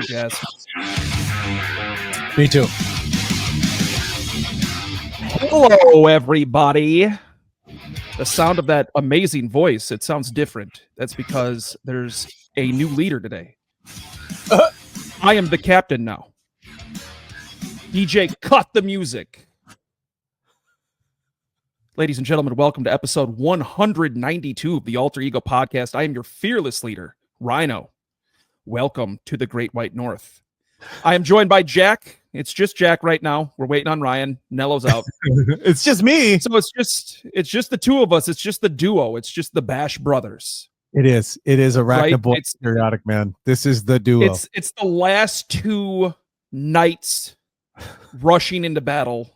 gas. Me too. Hello, everybody. The sound of that amazing voice, it sounds different. That's because there's a new leader today. I am the captain now. DJ, cut the music. Ladies and gentlemen, welcome to episode 192 of the Alter Ego Podcast. I am your fearless leader, Ryno. Welcome to the Great White North. I am joined by Jack. It's just Jack right now. We're waiting on Ryan. Nello's out. It's just me. So it's just the two of us. It's just the duo. It's just the Bash Brothers. It is a rack Right? of boys periodic, man. This is the duo. It's the last two knights rushing into battle.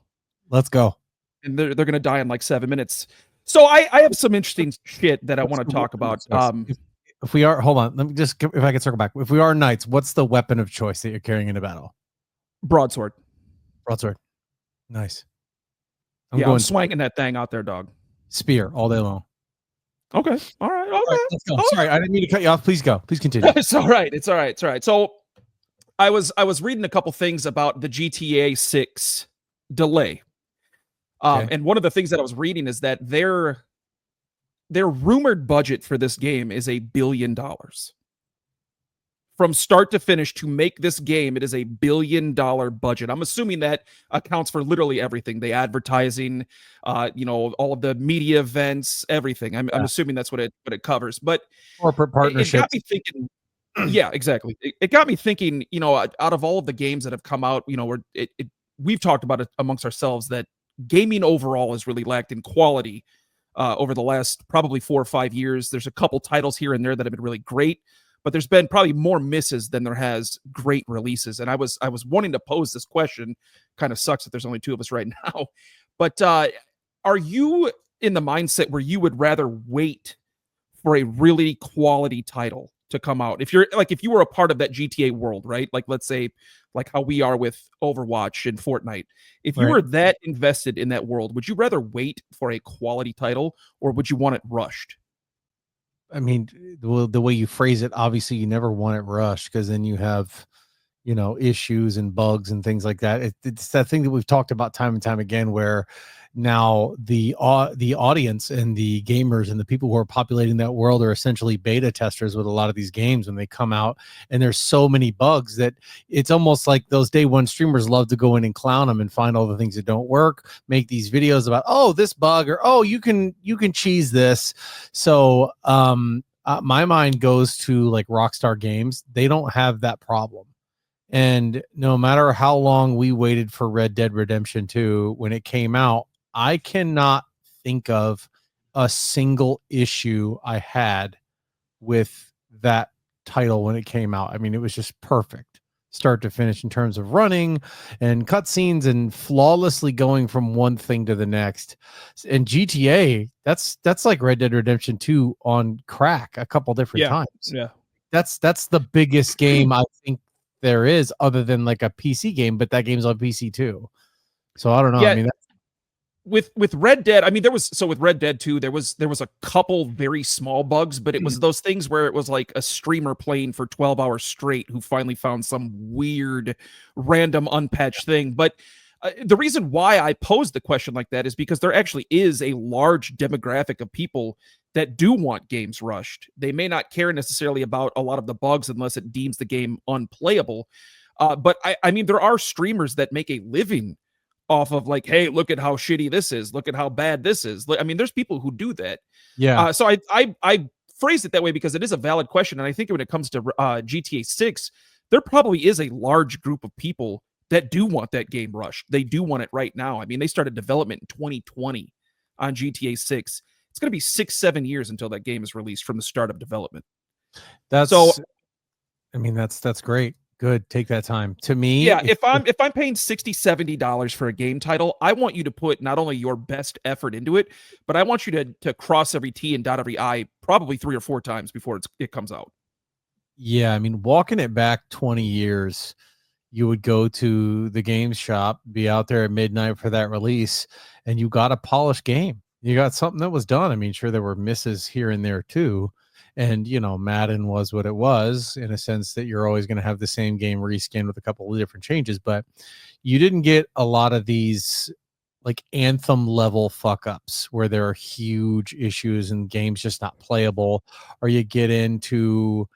Let's go. And they're gonna die in like 7 minutes. So I have some interesting shit that I want to talk about. If we are, hold on, let me just, if I can circle back. If we are knights, what's the weapon of choice that you're carrying into battle? Broadsword. Broadsword. Nice. I'm swinging that thing out there, dog. Spear all day long. Okay. All right. Let's go. Sorry, I didn't mean to cut you off. Please go. Please continue. It's all right. It's all right. So I was reading a couple things about the GTA 6 delay. Okay. And one of the things that I was reading is that their rumored budget for this game is $1 billion. From start to finish, to make this game, it is $1 billion budget. I'm assuming that accounts for literally everything. The advertising, all of the media events, everything. I'm assuming that's what it covers. But corporate partnerships. It got me thinking. Yeah, exactly. It got me thinking. Out of all of the games that have come out, we've talked about it amongst ourselves that gaming overall has really lacked in quality over the last probably 4 or 5 years. There's a couple titles here and there that have been really great, but there's been probably more misses than there has great releases. And I was wanting to pose this question. Kind of sucks that there's only two of us right now. But are you in the mindset where you would rather wait for a really quality title to come out? If you were a part of that GTA world, right? Like, let's say, like how we are with Overwatch and Fortnite. If you were that invested in that world, would you rather wait for a quality title or would you want it rushed? I mean, the way you phrase it, obviously you never want it rushed because then you have, issues and bugs and things like that. It's that thing that we've talked about time and time again, where now the audience and the gamers and the people who are populating that world are essentially beta testers with a lot of these games when they come out, and there's so many bugs that it's almost like those day one streamers love to go in and clown them and find all the things that don't work, make these videos about, oh, this bug, or oh, you can cheese this. So my mind goes to like Rockstar Games. They don't have that problem. And no matter how long we waited for Red Dead Redemption 2 when it came out, I cannot think of a single issue I had with that title when it came out. I mean, it was just perfect start to finish in terms of running and cutscenes and flawlessly going from one thing to the next. And GTA, that's like Red Dead Redemption 2 on crack a couple different times. Yeah. That's the biggest game I think there is, other than like a PC game, but that game's on PC too. So I don't know. Yeah. I mean, with Red Dead, I mean, with Red Dead 2, there was a couple very small bugs, but it was those things where it was like a streamer playing for 12 hours straight who finally found some weird random unpatched thing. But the reason why I posed the question like that is because there actually is a large demographic of people that do want games rushed. They may not care necessarily about a lot of the bugs unless it deems the game unplayable. But I mean, there are streamers that make a living off of like, hey, look at how shitty this is. Look at how bad this is. I mean, there's people who do that. yeah. So I phrased it that way because it is a valid question. And I think when it comes to GTA 6, there probably is a large group of people that do want that game rushed. They do want it right now. I mean, they started development in 2020 on GTA 6. It's going to be 6-7 years until that game is released from the start of development. That's great. Good. Take that time. To me, yeah, if I'm paying $60-$70 for a game title, I want you to put not only your best effort into it, but I want you to cross every T and dot every I probably 3 or 4 times before it comes out. Yeah, I mean, walking it back 20 years, you would go to the game shop, be out there at midnight for that release, and you got a polished game. You got something that was done. I mean, sure, there were misses here and there too. And, Madden was what it was, in a sense that you're always going to have the same game reskinned with a couple of different changes. But you didn't get a lot of these like Anthem level fuck ups where there are huge issues and games just not playable, or you get into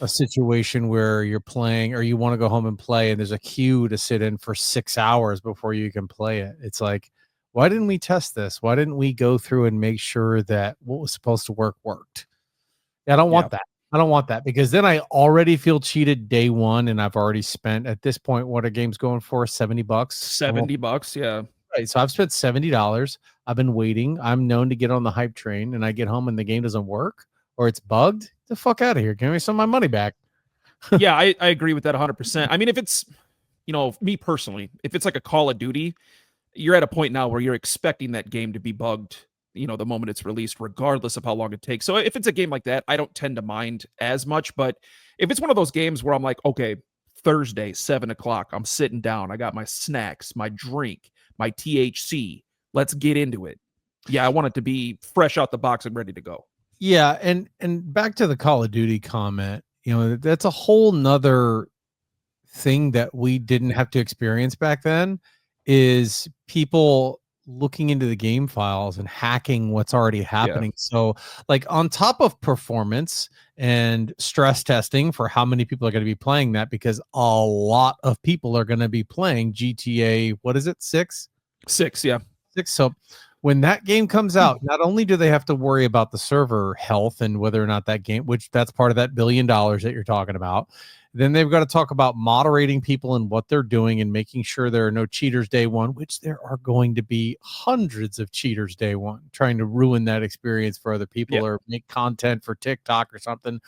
a situation where you're playing or you want to go home and play and there's a queue to sit in for 6 hours before you can play it. It's like, why didn't we test this? Why didn't we go through and make sure that what was supposed to work worked? I don't Yeah. want that. I don't want that, because then I already feel cheated day one, and I've already spent, at this point, what are games going for? $70. $70, yeah. Right. So I've spent $70. I've been waiting. I'm known to get on the hype train, and I get home and the game doesn't work or it's bugged. Get the fuck out of here. Give me some of my money back. Yeah, I agree with that 100%. I mean, if it's, me personally, if it's like a Call of Duty, you're at a point now where you're expecting that game to be bugged, the moment it's released, regardless of how long it takes. So if it's a game like that, I don't tend to mind as much. But if it's one of those games where I'm like, okay, Thursday, 7 o'clock, I'm sitting down, I got my snacks, my drink, my THC, let's get into it. Yeah, I want it to be fresh out the box and ready to go. Yeah, and back to the Call of Duty comment, that's a whole nother thing that we didn't have to experience back then, is people looking into the game files and hacking what's already happening. So, like, on top of performance and stress testing for how many people are going to be playing that, because a lot of people are going to be playing GTA, what is it, 6? 6, yeah. 6. So when that game comes out, not only do they have to worry about the server health and whether or not that game, which that's part of that $1 billion that you're talking about, then they've got to talk about moderating people and what they're doing and making sure there are no cheaters day one, which there are going to be hundreds of cheaters day one, trying to ruin that experience for other people or make content for TikTok or something.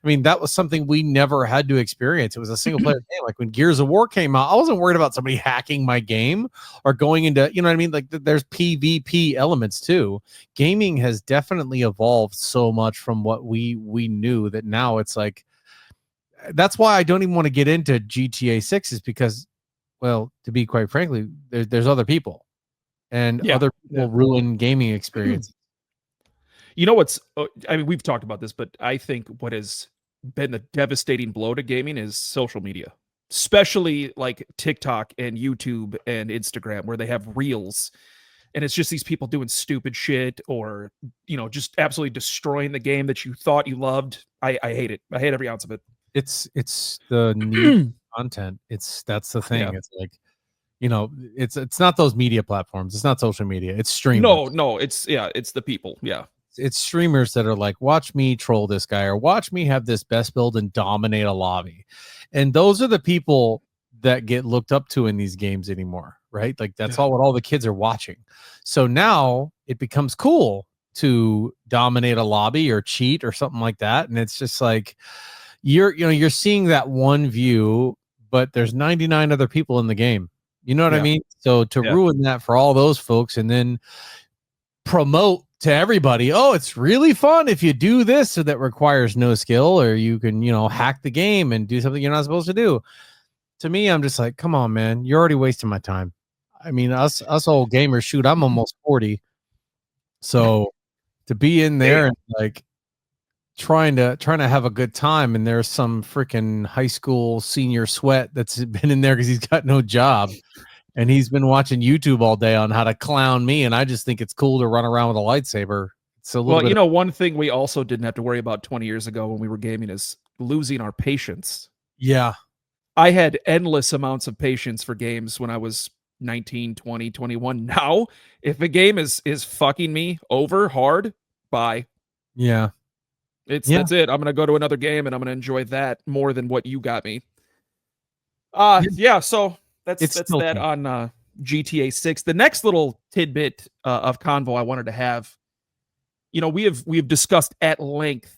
I mean, that was something we never had to experience. It was a single player game. Like when Gears of War came out, I wasn't worried about somebody hacking my game or going into, you know what I mean? Like there's PvP elements too. Gaming has definitely evolved so much from what we knew, that now it's like, that's why I don't even want to get into GTA 6, is because, well, to be quite frankly, there's other people, and other people ruin gaming experience. You know what's, I mean, we've talked about this, but I think what has been the devastating blow to gaming is social media, especially like TikTok and YouTube and Instagram, where they have reels. And it's just these people doing stupid shit or, just absolutely destroying the game that you thought you loved. I hate it. I hate every ounce of it. It's the new content. That's the thing. It's like, it's not those media platforms. It's not social media. It's streamers. No, it's the people. Yeah. It's streamers that are like, watch me troll this guy, or watch me have this best build and dominate a lobby. And those are the people that get looked up to in these games anymore, right? Like that's all what all the kids are watching. So now it becomes cool to dominate a lobby or cheat or something like that. And it's just like, you're seeing that one view, but there's 99 other people in the game. You know what I mean? So to ruin that for all those folks and then promote to everybody, oh, it's really fun if you do this, so that requires no skill, or you can, hack the game and do something you're not supposed to do. To me, I'm just like, come on, man, you're already wasting my time. I mean, us old gamers, shoot, I'm almost 40. So to be in there and like trying to have a good time, and there's some freaking high school senior sweat that's been in there because he's got no job and he's been watching YouTube all day on how to clown me, and I just think it's cool to run around with a lightsaber. It's a little bit one thing we also didn't have to worry about 20 years ago when we were gaming is losing our patience. Yeah. I had endless amounts of patience for games when I was 19, 20, 21. Now, if a game is fucking me over hard, bye. Yeah. That's it. I'm gonna go to another game and I'm gonna enjoy that more than what you got me. So that's that on GTA 6. The next little tidbit of convo I wanted to have, we have discussed at length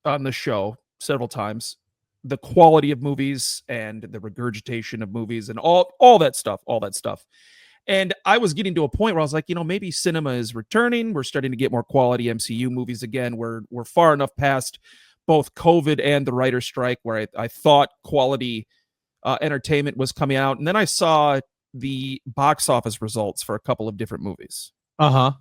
on the show several times the quality of movies and the regurgitation of movies and all that stuff. And I was getting to a point where I was like, maybe cinema is returning. We're starting to get more quality MCU movies again. We're far enough past both COVID and the writer's strike where I thought quality entertainment was coming out. And then I saw the box office results for a couple of different movies. Uh-huh.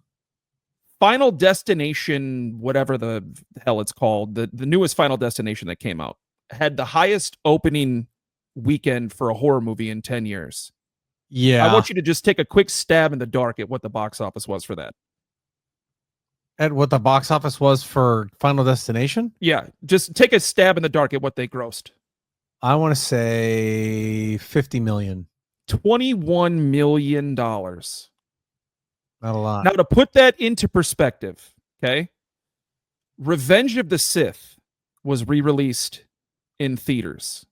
Final Destination, whatever the hell it's called, the newest Final Destination that came out, had the highest opening weekend for a horror movie in 10 years. I Yeah. want you to just take a quick stab in the dark at what the box office was for that. At what the box office was for Final Destination? Yeah, just take a stab in the dark at what they grossed. I want to say 50 million. $21 million. Not a lot. Now, to put that into perspective, okay, Revenge of the Sith was re-released in theaters.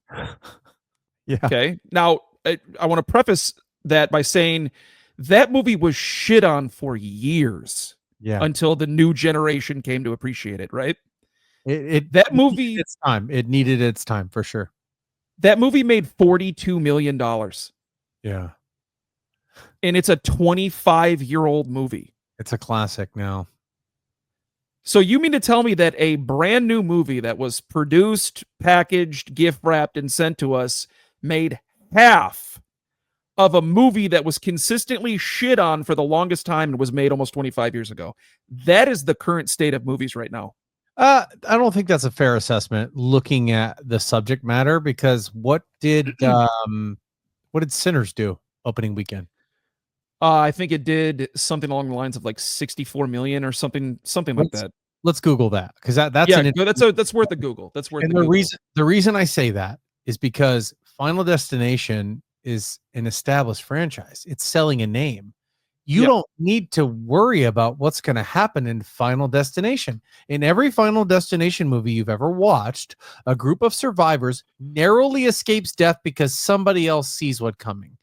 Yeah. Okay. Now, I want to preface that by saying that movie was shit on for years. Yeah. Until the new generation came to appreciate it, right? That movie, its time. It needed its time for sure. That movie made $42 million. Yeah. And it's a 25-year-old movie. It's a classic now. So you mean to tell me that a brand new movie that was produced, packaged, gift wrapped, and sent to us made half of a movie that was consistently shit on for the longest time and was made almost 25 years ago? That is the current state of movies right now. I don't think that's a fair assessment looking at the subject matter, because what did Sinners do opening weekend? I think it did something along the lines of like 64 million or something like that. Let's Google that, because that's that's worth a Google. That's worth. And the reason I say that is because Final Destination is an established franchise. It's selling a name. You don't need to worry about what's going to happen in Final Destination. In every Final Destination movie you've ever watched, a group of survivors narrowly escapes death because somebody else sees what's coming.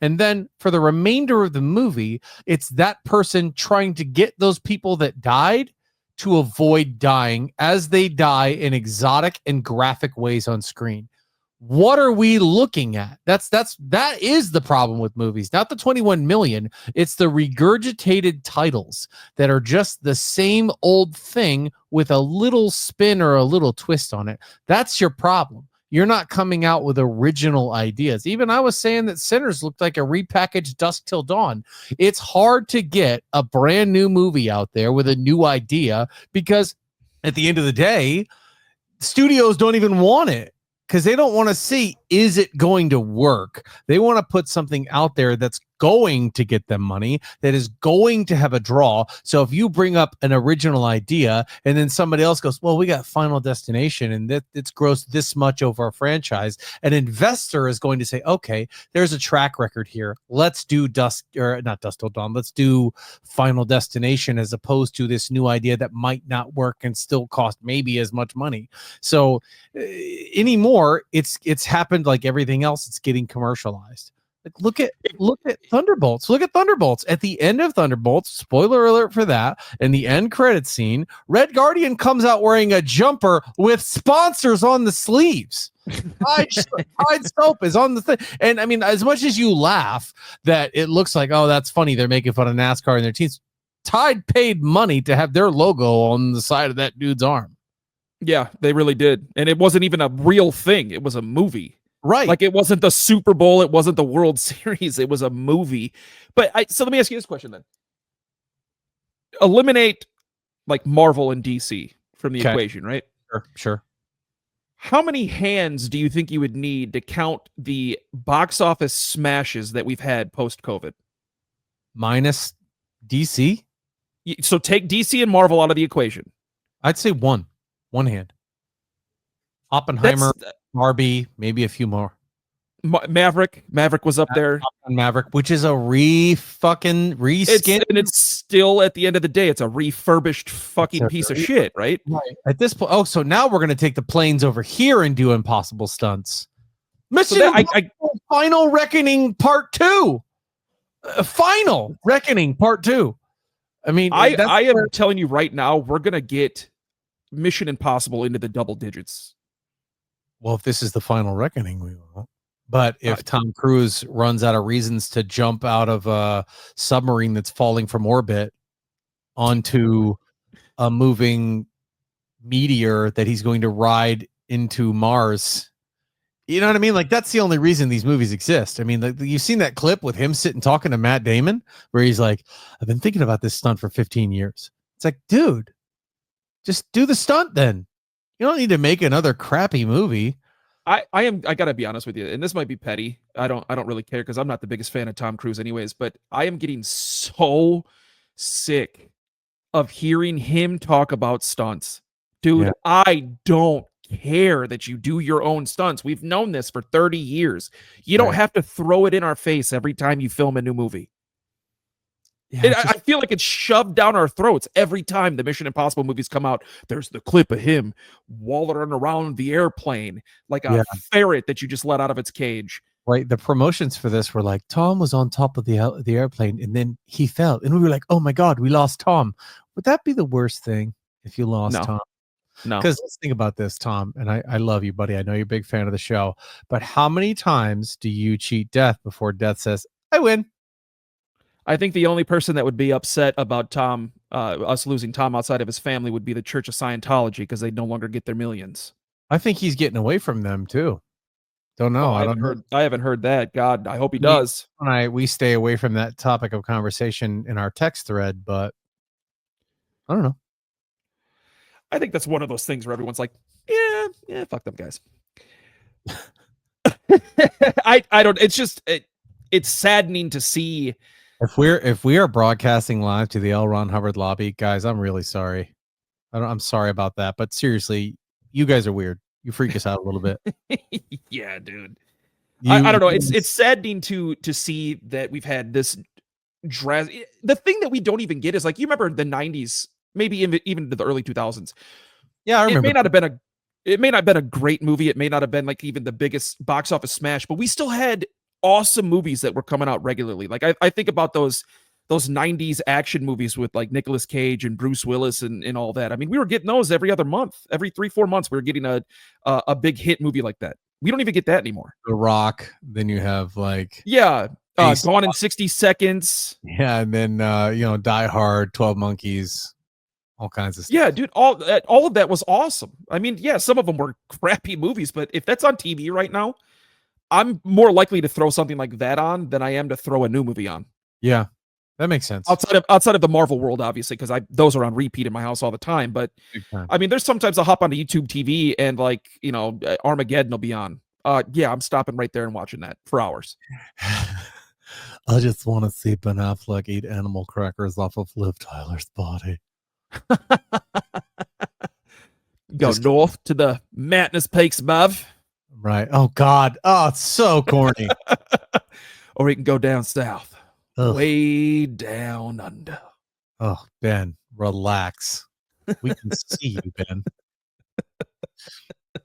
And then for the remainder of the movie, it's that person trying to get those people that died to avoid dying as they die in exotic and graphic ways on screen. What are we looking at? That is the problem with movies, not the 21 million. It's the regurgitated titles that are just the same old thing with a little spin or a little twist on it. That's your problem. You're not coming out with original ideas. Even I was saying that Sinners looked like a repackaged Dusk Till Dawn. It's hard to get a brand new movie out there with a new idea, because at the end of the day, studios don't even want it, because they don't want to see, is it going to work? They want to put something out there that's going to get them money, that is going to have a draw. So if you bring up an original idea and then somebody else goes, well, we got Final Destination and it's grossed this much over our franchise, an investor is going to say, okay, there's a track record here. Let's do Dusk Till Dawn. Let's do Final Destination, as opposed to this new idea that might not work and still cost maybe as much money. So anymore, it's happened like everything else. It's getting commercialized. Like, look at Thunderbolts. Look at Thunderbolts. At the end of Thunderbolts, spoiler alert for that, in the end credit scene, Red Guardian comes out wearing a jumper with sponsors on the sleeves. Tide soap is on the thing. And I mean, as much as you laugh that it looks like, oh, that's funny, they're making fun of NASCAR and their teams, Tide paid money to have their logo on the side of that dude's arm. Yeah, they really did. And it wasn't even a real thing. It was a movie. Right. Like, it wasn't the Super Bowl. It wasn't the World Series. It was a movie. So let me ask you this question then. Eliminate like Marvel and DC from the equation, right? Sure. How many hands do you think you would need to count the box office smashes that we've had post-COVID? Minus DC? So take DC and Marvel out of the equation. I'd say one hand. Oppenheimer, Barbie, maybe a few more. Maverick was up there. Maverick, which is a reskin, and it's still, at the end of the day, it's a refurbished fucking piece of shit, right? Right. At this point, so now we're gonna take the planes over here and do impossible stunts. Final Reckoning Part 2. Final Reckoning Part 2. I mean, I am telling you right now, we're gonna get Mission Impossible into the double digits. Well, if this is the Final Reckoning, we will. But if Tom Cruise runs out of reasons to jump out of a submarine that's falling from orbit onto a moving meteor that he's going to ride into Mars You know what I mean? Like that's the only reason these movies exist. I mean, you've seen that clip with him sitting talking to Matt Damon, where he's like, "I've been thinking about this stunt for 15 years." It's like, dude, just do the stunt then. You don't need to make another crappy movie. I gotta be honest with you, and this might be petty. I don't really care because I'm not the biggest fan of Tom Cruise anyways, but I am getting so sick of hearing him talk about stunts. Dude, Yeah, I don't care that you do your own stunts. We've known this for 30 years. You don't right. have to throw it in our face every time you film a new movie. Yeah, it's I just feel like it's shoved down our throats every time the Mission Impossible movies come out. There's the clip of him wallering around the airplane like a yeah. ferret that you just let out of its cage. Right. The promotions for this were like Tom was on top of the airplane and then he fell, and we were like, "Oh my god, we lost Tom." Would that be the worst thing if you lost No, Tom? no. Because let's think about this, Tom, and I love you, buddy. I know you're a big fan of the show, but how many times do you cheat death before death says, "I win"? I think the only person that would be upset about us losing Tom outside of his family would be the Church of Scientology because they no longer get their millions. I think he's getting away from them too. Don't Oh, know. I don't know. I haven't heard that. God, I hope he Me does. and we stay away from that topic of conversation in our text thread, but I don't know. I think that's one of those things where everyone's like, yeah, yeah, fuck them guys. I don't. It's saddening to see. If we are broadcasting live to the L. Ron Hubbard lobby, guys, I'm really sorry. I'm sorry about that, but seriously, you guys are weird. You freak us out a little bit. Yeah, dude. I You, don't know. It's saddening to see that we've had this the thing that we don't even get is like you remember the 90s, maybe even to the early 2000s. yeah, I It remember. may not have been a it may not have been a great movie. It may not have been like even the biggest box office smash, but we still had awesome movies that were coming out regularly. Like I think about those 90s action movies with like Nicolas Cage and Bruce Willis and all that. I mean, we were getting those every other month, every 3-4 months. We were getting a big hit movie like that. We don't even get that anymore. The Rock. Then you have like Yeah, Ace. Gone in 60 Seconds. Yeah, and then Die Hard, 12 Monkeys, all kinds of Yeah, stuff. dude, all of that was awesome. I mean, yeah, some of them were crappy movies, but if that's on TV right now, I'm more likely to throw something like that on than I am to throw a new movie on. Yeah, that makes sense. Outside of the Marvel world, obviously, because I those are on repeat in my house all the time. But Big time. I mean, there's sometimes I'll hop onto YouTube TV and like Armageddon will be on. Yeah, I'm stopping right there and watching that for hours. I just want to see Ben Affleck eat animal crackers off of Liv Tyler's body. Go Just north to the Madness Peaks above, right. Oh God. Oh, it's so corny. or we can go down south, Ugh. way down under. Oh, Ben, relax. We can see you, Ben.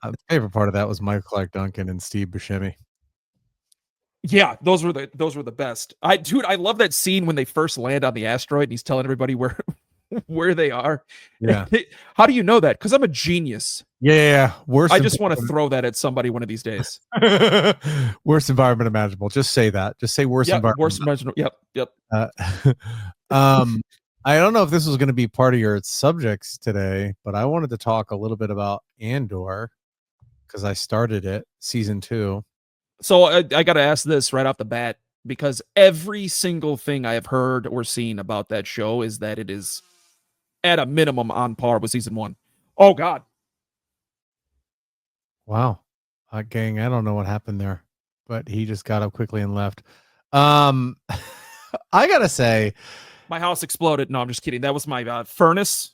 The favorite part of that was Michael Clark Duncan and Steve Buscemi. Yeah, those were the best. I love that scene when they first land on the asteroid and he's telling everybody where where they are. Yeah. How do you know that? Because I'm a genius. Yeah. Worst. I just want to throw that at somebody one of these days. Worst environment imaginable. Just say that. Just say worst Yep, environment. worst imaginable. Yep. Um, I don't know if this was going to be part of your subjects today, but I wanted to talk a little bit about Andor because I started it, season 2. So I got to ask this right off the bat because every single thing I have heard or seen about that show is that it is at a minimum on par with season 1. Oh God. Wow. Gang, I don't know what happened there, but he just got up quickly and left. I gotta say, My house exploded. No, I'm just kidding. That was my furnace.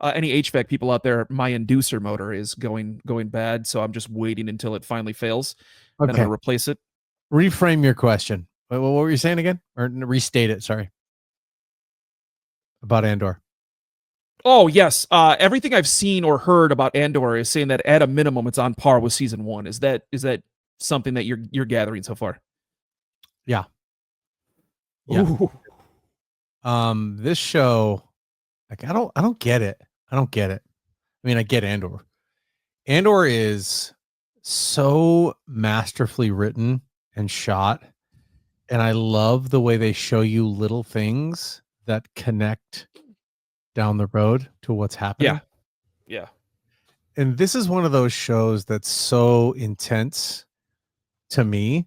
Any HVAC people out there, my inducer motor is going bad, so I'm just waiting until it finally fails. Then I'm okay, gonna replace it. reframe your question. What were you saying again? Or restate it, sorry. About Andor. Oh yes, everything I've seen or heard about Andor is saying that at a minimum it's on par with season 1. Is that something that you're gathering so far? Yeah. Yeah. This show, like I don't get it. I don't get it. I mean, I get Andor. Andor is so masterfully written and shot, and I love the way they show you little things that connect down the road to what's happening. Yeah. and this is one of those shows that's so intense to me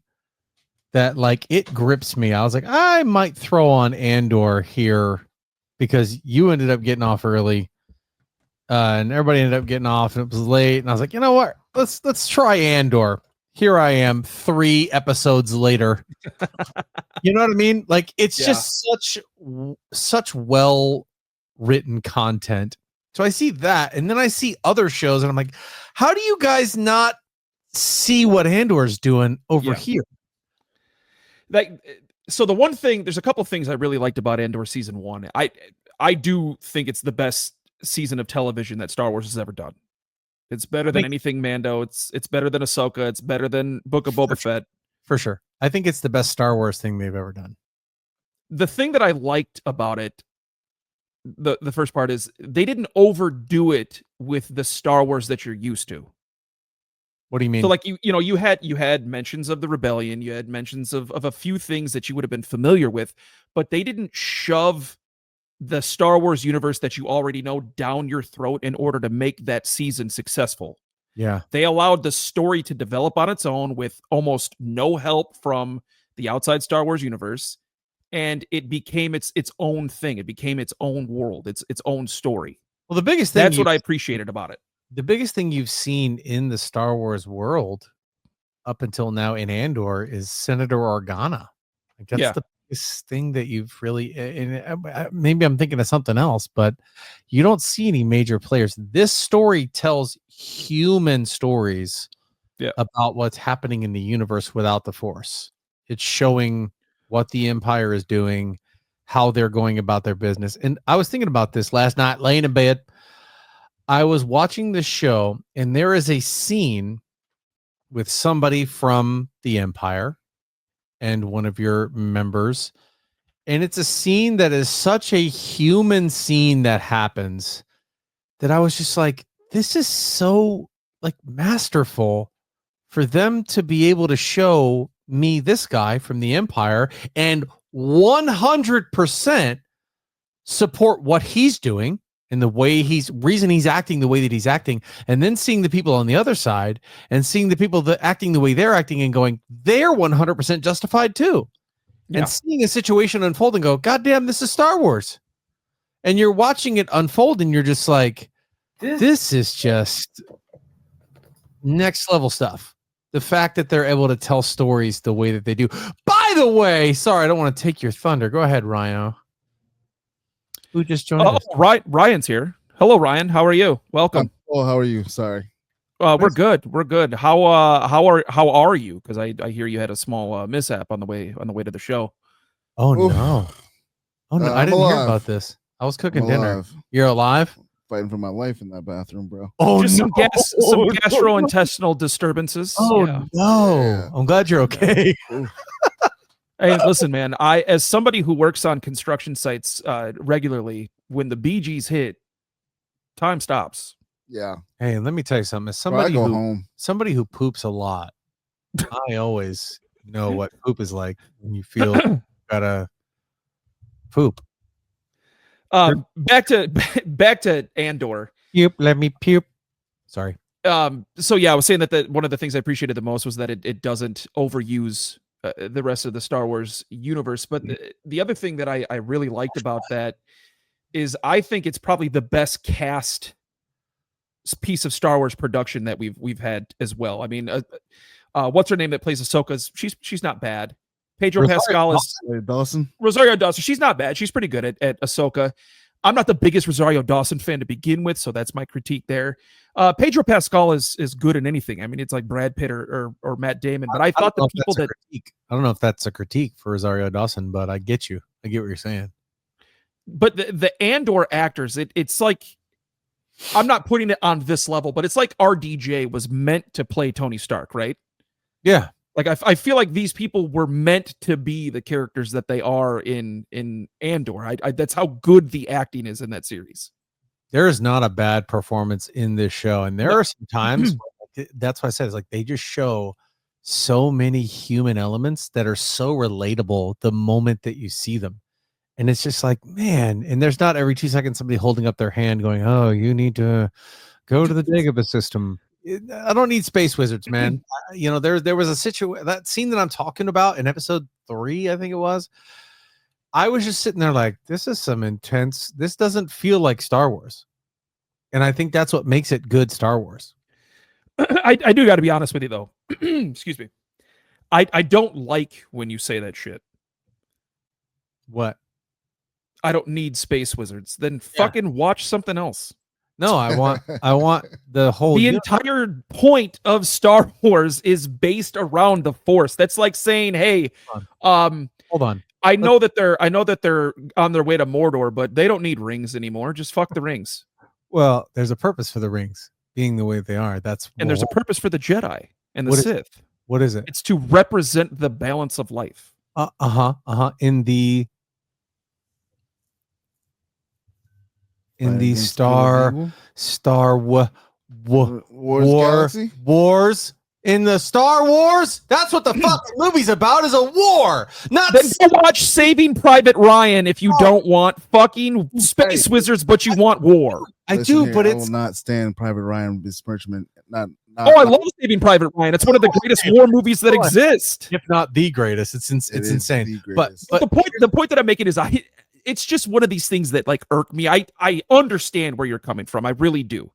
that like it grips me. I was like, I might throw on Andor here because you ended up getting off early, and everybody ended up getting off, and it was late. And I was like, you know what? Let's try Andor. Here I am, 3 episodes later. You know what I mean? Like it's just such well written content. So I see that, and then I see other shows, and I'm like, how do you guys not see what Andor's doing over here? Like, so the one thing, there's a couple things I really liked about Andor season 1. I do think it's the best season of television that Star Wars has ever done. It's better than anything Mando. It's better than Ahsoka. It's better than Book of Boba Fett. For sure. I think it's the best Star Wars thing they've ever done. The thing that I liked about it, the first part, is they didn't overdo it with the Star Wars that you're used to. What do you mean? So like you had mentions of the rebellion, you had mentions of a few things that you would have been familiar with, but they didn't shove the Star Wars universe that you already know down your throat in order to make that season successful. Yeah. They allowed the story to develop on its own with almost no help from the outside Star Wars universe, and it became its own thing. It became its own world, its own story. Well, the biggest thing that's what I appreciated about it. The biggest thing you've seen in the Star Wars world up until now in Andor is Senator Organa. Like that's the biggest thing that you've really, and maybe I'm thinking of something else, but you don't see any major players. This story tells human stories about what's happening in the universe without the Force. It's showing what the Empire is doing, how they're going about their business. And I was thinking about this last night, laying in bed. I was watching the show, and there is a scene with somebody from the Empire and one of your members, and it's a scene that is such a human scene that happens that I was just like, this is so like masterful for them to be able to show me this guy from the Empire and 100% support what he's doing and the way reason he's acting the way that he's acting, and then seeing the people on the other side and seeing the people that acting the way they're acting and going, they're 100% justified too. Yeah. And seeing a situation unfold and go, God damn, this is Star Wars. And you're watching it unfold and you're just like, this is just next level stuff. The fact that they're able to tell stories the way that they do. By the way, sorry, I don't want to take your thunder. Go ahead, Ryan. Who just joined us? Ryan's here. Hello, Ryan. How are you? Welcome. Oh, how are you? Sorry. We're good. We're good. How are you? Because I hear you had a small mishap on the way to the show. Oh no! Oh no! I didn't hear about this. I was cooking dinner. You're alive? Fighting for my life in that bathroom, bro. Oh, just some gastrointestinal disturbances. Oh no! Yeah. I'm glad you're okay. Hey, listen, man. As somebody who works on construction sites regularly, when the BGs hit, time stops. Yeah. Hey, let me tell you something. As somebody who poops a lot, I always know what poop is like when you feel you gotta poop. Back to Andor. Puke, let me puke. Sorry. So yeah, I was saying that one of the things I appreciated the most was that it doesn't overuse the rest of the Star Wars universe. But the other thing that I really liked about that is I think it's probably the best cast piece of Star Wars production that we've had as well. I mean, what's her name that plays Ahsoka? She's not bad. Pedro Pascal is Rosario Dawson. She's not bad. She's pretty good at Ahsoka. I'm not the biggest Rosario Dawson fan to begin with, so that's my critique there. Pedro Pascal is good in anything. I mean, it's like Brad Pitt or Matt Damon. But I thought the people that I don't know if that's a critique for Rosario Dawson, but I get you. I get what you're saying. But the Andor actors, it's like, I'm not putting it on this level, but it's like RDJ was meant to play Tony Stark, right? Yeah. Like I feel like these people were meant to be the characters that they are in Andor. That's how good the acting is in that series. There is not a bad performance in this show, and there are some times that's why I said it's like they just show so many human elements that are so relatable the moment that you see them, and it's just like, man. And there's not every 2 seconds somebody holding up their hand going, "Oh, you need to Go to the Dagobah system. I don't need space wizards, man. There was a situation, that scene that I'm talking about in episode 3, I think it was. I was just sitting there like, this is some intense. This doesn't feel like Star Wars, and I think that's what makes it good Star Wars. I do got to be honest with you though. Excuse me. I don't like when you say that shit. What? I don't need space wizards. Then fucking watch something else. No, I want the whole The entire point of Star Wars is based around the Force. That's like saying, "Hey, hold on. I know that they're on their way to Mordor, but they don't need rings anymore. Just fuck the rings." Well, there's a purpose for the rings being the way they are. And there's a purpose for the Jedi and the Sith. What is it? It's to represent the balance of life. In the Wars in the Star Wars. That's what the fuck the movie's about, is a war. Not then go watch Saving Private Ryan if you don't want fucking space wizards, but you want war. I will not stand Private Ryan besmirchment. I love Saving Private Ryan. It's one of the greatest war movies that exist, if not the greatest. It's insane. But the point that I'm making is it's just one of these things that like irk me. I understand where you're coming from. I really do.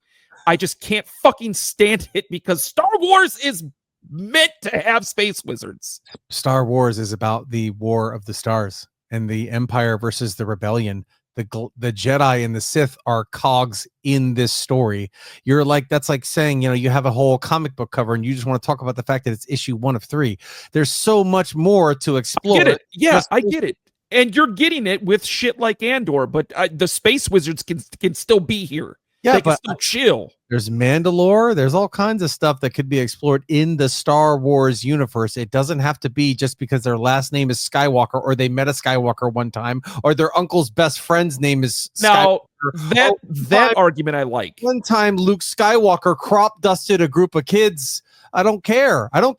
I just can't fucking stand it because Star Wars is meant to have space wizards. Star Wars is about the War of the Stars and the Empire versus the Rebellion. The Jedi and the Sith are cogs in this story. That's like saying, you have a whole comic book cover and you just want to talk about the fact that it's issue 1 of 3. There's so much more to explore. I get it. Yeah, I get it. And you're getting it with shit like Andor, but the space wizards can still be here. Yeah, they can still chill. There's Mandalore. There's all kinds of stuff that could be explored in the Star Wars universe. It doesn't have to be just because their last name is Skywalker or they met a Skywalker one time or their uncle's best friend's name is Skywalker. Now, that argument I like. One time Luke Skywalker crop dusted a group of kids. I don't care. I want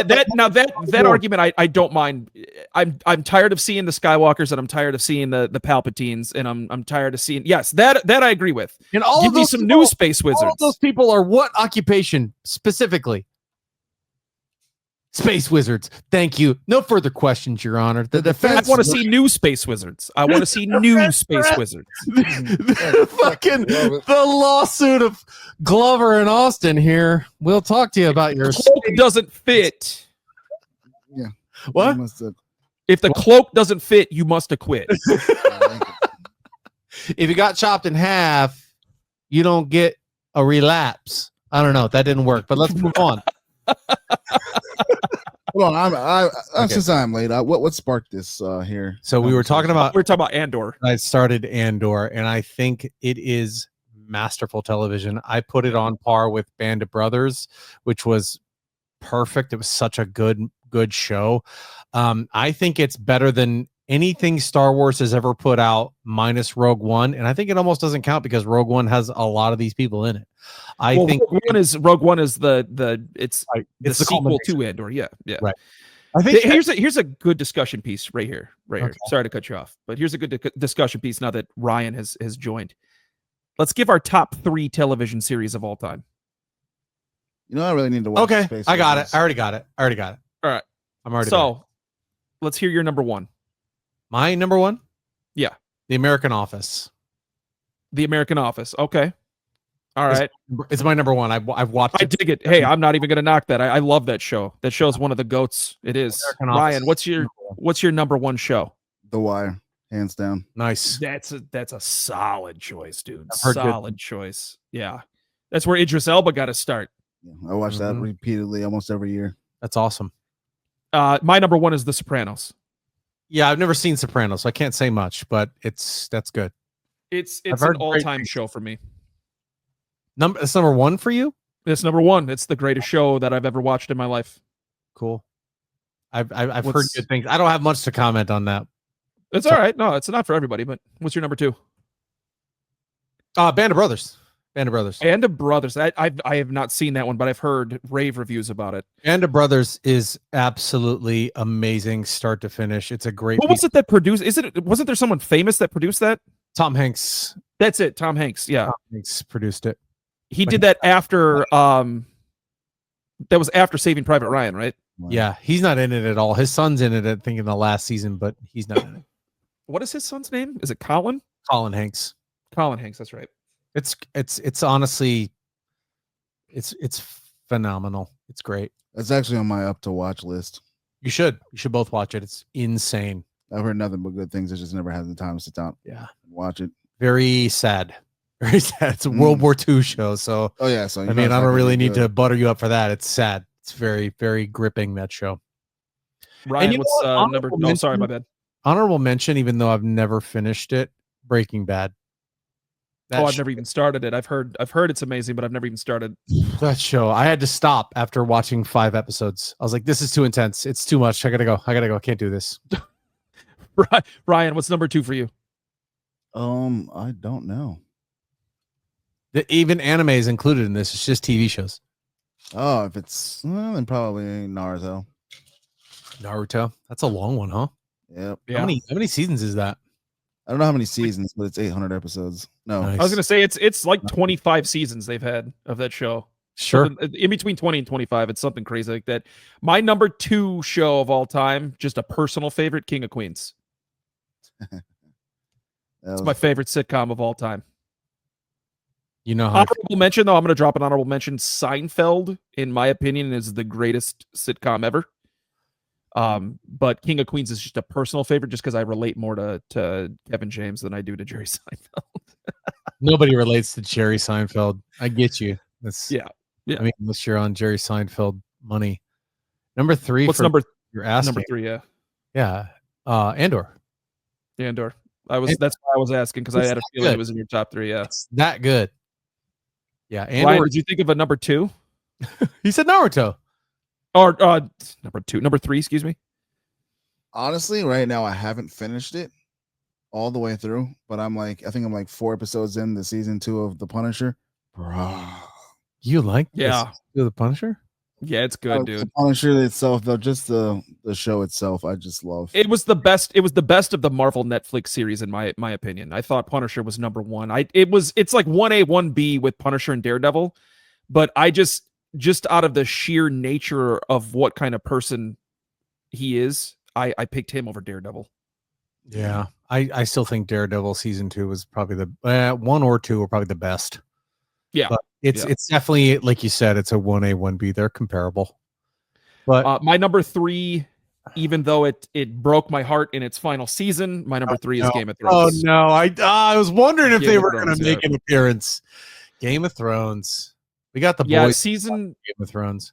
that argument. I don't mind. I'm tired of seeing the Skywalkers and I'm tired of seeing the Palpatines and I'm tired of seeing. Yes, that I agree with. And all Give of me those some people, new space wizards. All of those people are what occupation specifically? Space wizards. Thank you. No further questions, Your Honor. The defense. I want to see new space wizards. I want to see new space wizards. The lawsuit of Glover and Austin here. We'll talk to you about your cloak doesn't fit. Yeah. What? If the cloak doesn't fit, you must acquit. If you got chopped in half, you don't get a relapse. I don't know. That didn't work, but let's move on. Hold on, since I'm late, what sparked this here? So we were talking about Andor. I started Andor, and I think it is masterful television. I put it on par with Band of Brothers, which was perfect. It was such a good show. I think it's better than anything Star Wars has ever put out, minus Rogue One, and I think it almost doesn't count because Rogue One has a lot of these people in it. I think Rogue One is the sequel to Andor. Yeah. Right. I think here's a good discussion piece right here. Okay. Sorry to cut you off, but here's a good discussion piece now that Ryan has joined. Let's give our top 3 television series of all time. I really need to watch. Okay, Space I got Wizards. it. I already got it. All right, I'm already. So, let's hear your number 1. My number 1? Yeah. The American Office. The American Office. Okay. All right. It's my number 1. I've watched it. I dig it. Hey, I'm not even going to knock that. I love that show. That show's one of the GOATs. It is. Ryan, what's your number 1 show? The Wire, hands down. Nice. That's a solid choice, dude. Solid choice. Yeah. That's where Idris Elba got to start. Yeah, I watch that repeatedly almost every year. That's awesome. My number 1 is The Sopranos. Yeah, I've never seen Sopranos, so I can't say much, but that's good. It's an all-time show for me. It's number 1 for you? It's number 1. It's the greatest show that I've ever watched in my life. Cool. I've heard good things. I don't have much to comment on that. It's all right. No, it's not for everybody, but what's your number 2? Band of Brothers. Band of Brothers. I have not seen that one, but I've heard rave reviews about it. Band of Brothers is absolutely amazing, start to finish. It's a great. What was it that produced? Wasn't there someone famous that produced that? Tom Hanks. That's it. Tom Hanks. Yeah. Tom Hanks produced it. He did that after that was after Saving Private Ryan, right? Yeah, he's not in it at all. His son's in it, I think, in the last season, but he's not in it. What is his son's name? Is it Colin? Colin Hanks. Colin Hanks, that's right. It's honestly it's phenomenal. It's great. That's actually on my up to watch list. You should both watch it. It's insane. I've heard nothing but good things. I just never had the time to sit down Yeah. and watch it. Very sad. Very sad. It's a World War II show, so Oh yeah, so I mean, I don't really need to butter you up for that. It's sad. It's very, very gripping, that show. Ryan, what's number? Oh, sorry, my bad. Honorable mention, even though I've never finished it, Breaking Bad. I've never even started it. I've heard it's amazing, but I've never even started. That show, I had to stop after watching 5 episodes. I was like, this is too intense. It's too much. I gotta go. I can't do this. Ryan, what's number 2 for you? I don't know. Even anime is included in this. It's just TV shows. Oh, if it's then probably Naruto. Naruto. That's a long one, huh? Yep. Yeah. How many seasons is that? I don't know how many seasons, but it's 800 episodes. No, Nice. I was gonna say it's like 25 seasons they've had of that show. Sure. In between 20 and 25, it's something crazy like that. My number 2 show of all time, just a personal favorite, King of Queens. It's my favorite sitcom of all time. You know how honorable mention, though, I'm going to drop an honorable mention. Seinfeld, in my opinion, is the greatest sitcom ever. But King of Queens is just a personal favorite, just because I relate more to Kevin James than I do to Jerry Seinfeld. nobody relates to Jerry Seinfeld. I get you. That's Yeah. I mean, unless you're on Jerry Seinfeld money. Number 3. What's number? You're asking. Number 3, yeah. Yeah. Andor. Andor. That's why I was asking, because I had a feeling it was in your top 3. Yeah. It's that good. Yeah. Andor. Ryan, did you think of a number 2? He said Naruto. Or number 3, excuse me. Honestly, right now I haven't finished it all the way through, but I think I'm like 4 episodes in the season 2 of The Punisher. Bro. You like The Punisher? Yeah, it's good, dude. The Punisher itself, though, just the show itself, I just love. It was the best. It was the best of the Marvel Netflix series, in my opinion. I thought Punisher was number 1. It's like 1A, 1B with Punisher and Daredevil, but I just out of the sheer nature of what kind of person he is, I picked him over Daredevil. Yeah, I still think Daredevil season 2 was probably the 1 or 2 were probably the best. Yeah, but it's definitely, like you said, it's a 1A, 1B. They're comparable. But my number 3, even though it broke my heart in its final season, my number 3 is Game of Thrones. Oh no, I was wondering if Game they of were Thrones, going to make an appearance. Game of Thrones. We got the boys. Season Game of Thrones.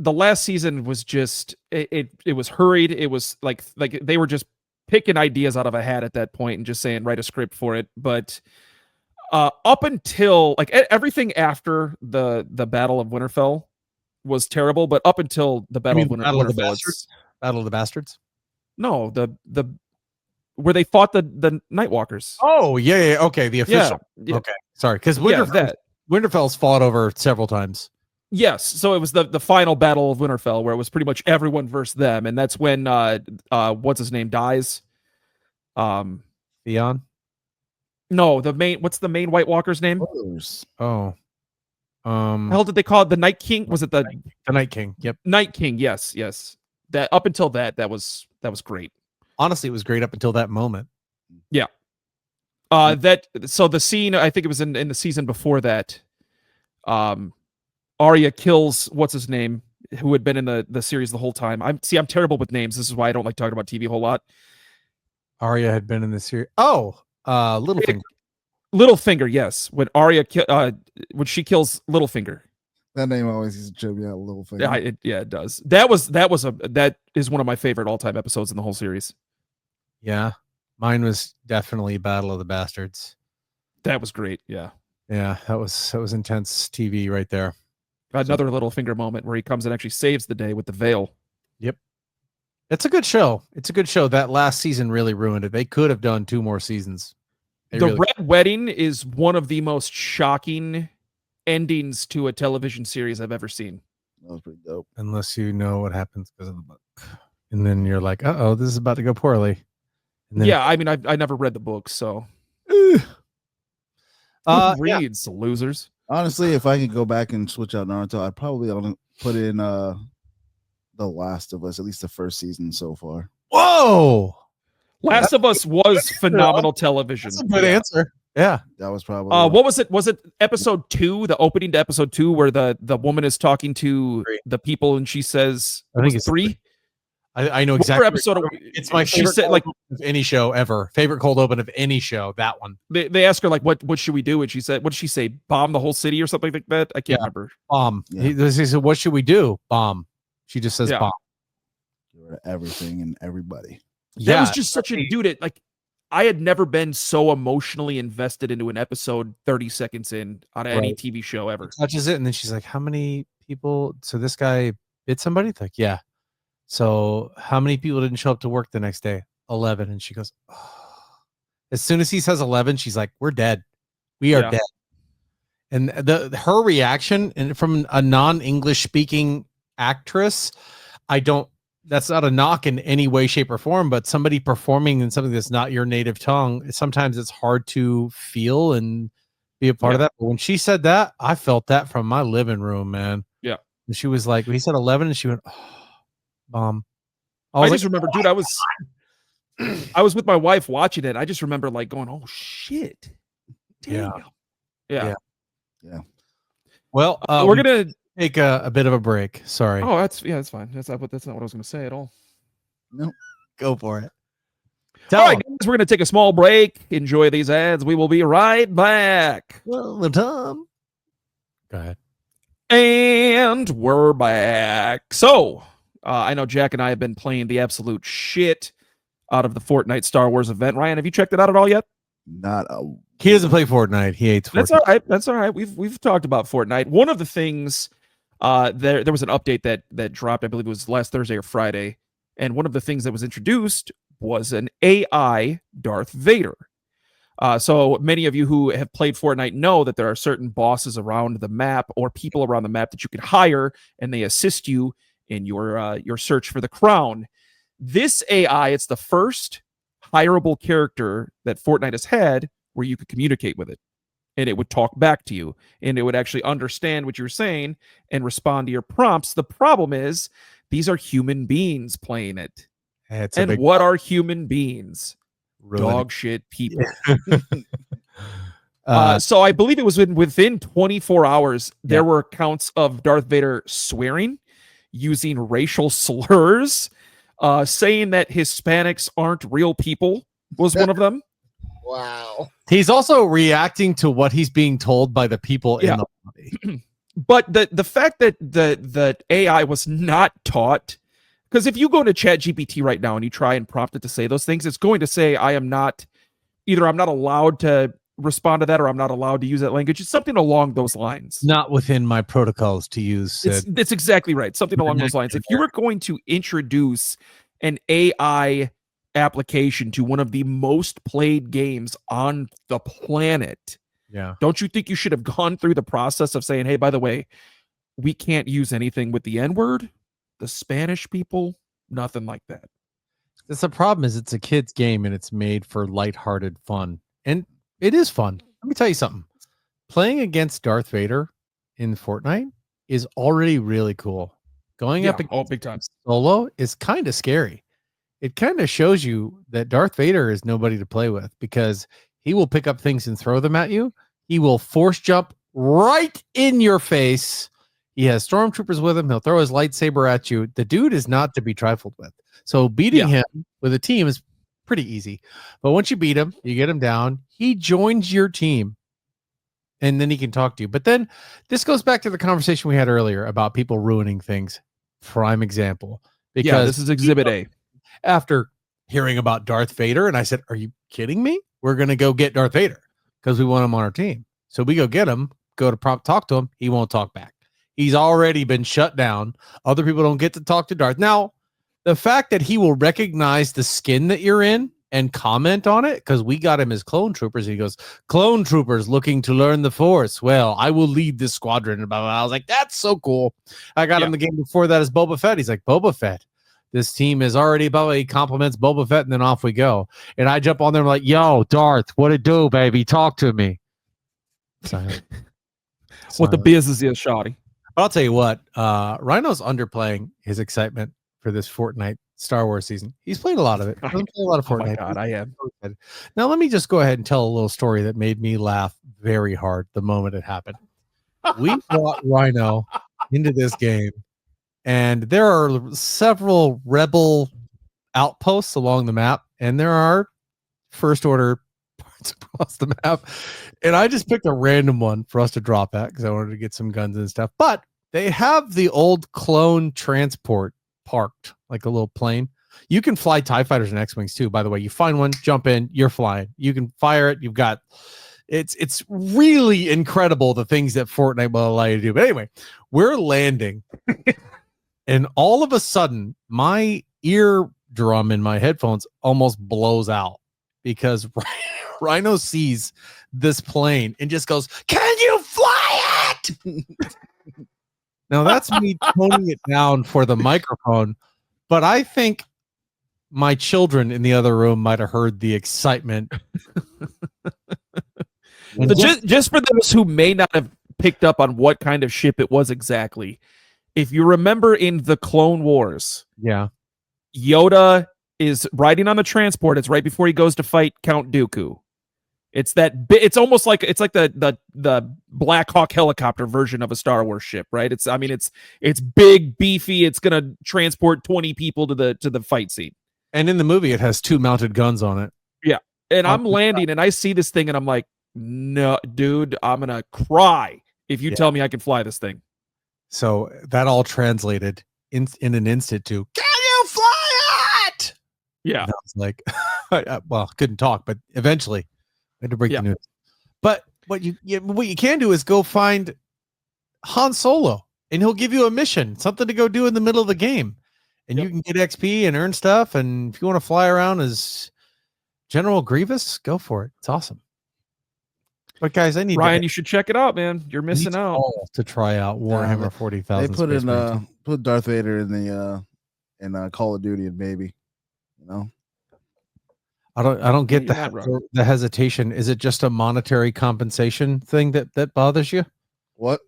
The last season was just it was hurried. It was like they were just picking ideas out of a hat at that point and just saying write a script for it. But up until like everything after the Battle of Winterfell was terrible, but up until the Battle of Winterfell, Battle of the Bastards. No, the where they fought the Nightwalkers. Oh yeah, okay, the official. Yeah. Okay, sorry, because Winterfell's fought over several times. Yes, so it was the final Battle of Winterfell where it was pretty much everyone versus them, and that's when what's his name dies. Theon. No, what's the main White Walker's name? Oh. The hell did they call it? The Night King? Was it the Night King? Yep. Night King, yes. That up until that was great. Honestly, it was great up until that moment. Yeah. So the scene, I think it was in the season before that, Arya kills what's his name, who had been in the series the whole time. I'm terrible with names. This is why I don't like talking about TV a whole lot. Arya had been in the series. Oh, Littlefinger. Littlefinger, yes. When Arya when she kills Littlefinger. That name always used to trip me out, Littlefinger. Yeah, it does. That is one of my favorite all-time episodes in the whole series. Yeah. Mine was definitely Battle of the Bastards. That was great, yeah. Yeah, that was intense TV right there. Another Littlefinger moment where he comes and actually saves the day with the veil. Yep. It's a good show. That last season really ruined it. They could have done 2 more seasons. Red Wedding is one of the most shocking endings to a television series I've ever seen. That was pretty dope. Unless you know what happens because of the book. And then you're like, uh-oh, this is about to go poorly. And then, yeah, I mean, I never read the book, so. Who Yeah. reads, losers? Honestly, if I could go back and switch out Naruto, I'd probably put in The Last of Us, at least the first season so far. Whoa. Last of Us was phenomenal television. That's a good answer. Yeah. That was probably what was it? Was it episode 2, the opening to episode 2, where the woman is talking to the people and she says, I think it's 3? I know What exactly. episode? It's my she favorite said, like, of any show ever. Favorite cold open of any show. That one. they asked her, like, what should we do? And she said, what did she say? Bomb the whole city or something like that? I can't remember. Bomb. Yeah. He said, "What should we do?" Bomb. She just says bomb. everything and everybody. That was just such a dude. Like, I had never been so emotionally invested into an episode 30 seconds in on any TV show ever. He touches it, and then she's like, "How many people? So this guy bit somebody?" It's like, yeah. So how many people didn't show up to work the next day? 11. And she goes, oh. As soon as he says 11, she's like, "We're dead. We are dead." And her reaction, and from a non-English speaking actress, that's not a knock in any way, shape, or form, but somebody performing in something that's not your native tongue, sometimes it's hard to feel and be a part of that. But when she said that, I felt that from my living room, man. Yeah. And she was like, he said 11, and she went, oh, bomb. I just remember, dude, I was with my wife watching it. I just remember, like, going, oh, shit. Damn. Yeah. Well, we're going to take a bit of a break. Sorry. Oh, that's fine. That's not what I was going to say at all. No, go for it. All right, guys, we're going to take a small break. Enjoy these ads. We will be right back. Well, Tom. Go ahead. And we're back. So, I know Jack and I have been playing the absolute shit out of the Fortnite Star Wars event. Ryan, have you checked it out at all yet? He doesn't play Fortnite. He hates Fortnite. That's all right. That's all right. We've talked about Fortnite. One of the things there was an update that dropped, I believe it was last Thursday or Friday, and one of the things that was introduced was an AI Darth Vader. So many of you who have played Fortnite know that there are certain bosses around the map or people around the map that you can hire, and they assist you in your search for the crown. This AI, it's the first hireable character that Fortnite has had where you could communicate with it, and it would talk back to you, and it would actually understand what you're saying and respond to your prompts. The problem is these are human beings playing it. And what are human beings? Dog shit people. So I believe it was within 24 hours, there were accounts of Darth Vader swearing, using racial slurs, saying that Hispanics aren't real people was one of them. Wow. He's also reacting to what he's being told by the people in the lobby. But the fact that the AI was not taught, because if you go to ChatGPT right now and you try and prompt it to say those things, it's going to say, I'm not allowed to respond to that, or I'm not allowed to use that language. It's something along those lines. Not within my protocols to use. That's exactly right. Something along those lines. If you were going to introduce an AI application to one of the most played games on the planet, don't you think you should have gone through the process of saying, hey, by the way, we can't use anything with the N-word, the Spanish people, nothing like that. The problem is it's a kid's game and it's made for lighthearted fun. And it is fun. Let me tell you something. Playing against Darth Vader in Fortnite is already really cool. Going up against big time solo is kind of scary. It kind of shows you that Darth Vader is nobody to play with, because he will pick up things and throw them at you. He will force jump right in your face. He has stormtroopers with him. He'll throw his lightsaber at you. The dude is not to be trifled with. So beating him with a team is pretty easy. But once you beat him, you get him down, he joins your team, and then he can talk to you. But then this goes back to the conversation we had earlier about people ruining things. Prime example. Because this is Exhibit A. After hearing about Darth Vader, and I said, are you kidding me? We're going to go get Darth Vader because we want him on our team. So we go get him, go to talk to him. He won't talk back. He's already been shut down. Other people don't get to talk to Darth. Now, the fact that he will recognize the skin that you're in and comment on it, because we got him as clone troopers. He goes, clone troopers looking to learn the Force. Well, I will lead this squadron. And blah, blah, blah. I was like, that's so cool. I got him the game before that as Boba Fett. He's like, Boba Fett. This team is already about, he compliments Boba Fett, and then off we go. And I jump on there and I'm like, yo, Darth, what it do, baby? Talk to me. Silent. What the Silent. business is, shoddy. I'll tell you what, Rhino's underplaying his excitement for this Fortnite Star Wars season. He's played a lot of it. He doesn't play a lot of Oh my Fortnite. God, I am. Now, let me just go ahead and tell a little story that made me laugh very hard the moment it happened. We brought Rhino into this game, and there are several rebel outposts along the map, and there are first order parts across the map. And I just picked a random one for us to drop at because I wanted to get some guns and stuff. But they have the old clone transport parked, like a little plane. You can fly TIE fighters and X-Wings too, by the way. You find one, jump in, you're flying. You can fire it. You've got it's really incredible the things that Fortnite will allow you to do. But anyway, we're landing, and all of a sudden, my eardrum in my headphones almost blows out because Rhino sees this plane and just goes, "Can you fly it?" Now that's me toning it down for the microphone, but I think my children in the other room might have heard the excitement. So just for those who may not have picked up on what kind of ship it was exactly, if you remember in the Clone Wars, Yeah, Yoda is riding on the transport. It's right before he goes to fight Count Dooku. It's it's almost like the Black Hawk helicopter version of a Star Wars ship, right? It's big, beefy. It's gonna transport 20 people to the fight scene. and in the movie, it has 2 mounted guns on it. Yeah, and I'm landing, and I see this thing, and I'm like, no, dude, I'm gonna cry if you tell me I can fly this thing. So that all translated in an instant to, "Can you fly it?" Yeah, And I was like, well, couldn't talk, but eventually I had to break the news. But what you can do is go find Han Solo, and he'll give you a mission, something to go do in the middle of the game, and you can get XP and earn stuff. And if you want to fly around as General Grievous, go for it. It's awesome. But guys, I need Ryan, you should check it out, man. You're missing out to try out Warhammer 40,000. They put Darth Vader in the Call of Duty and baby, you know. I don't get the hesitation. Is it just a monetary compensation thing that bothers you? What?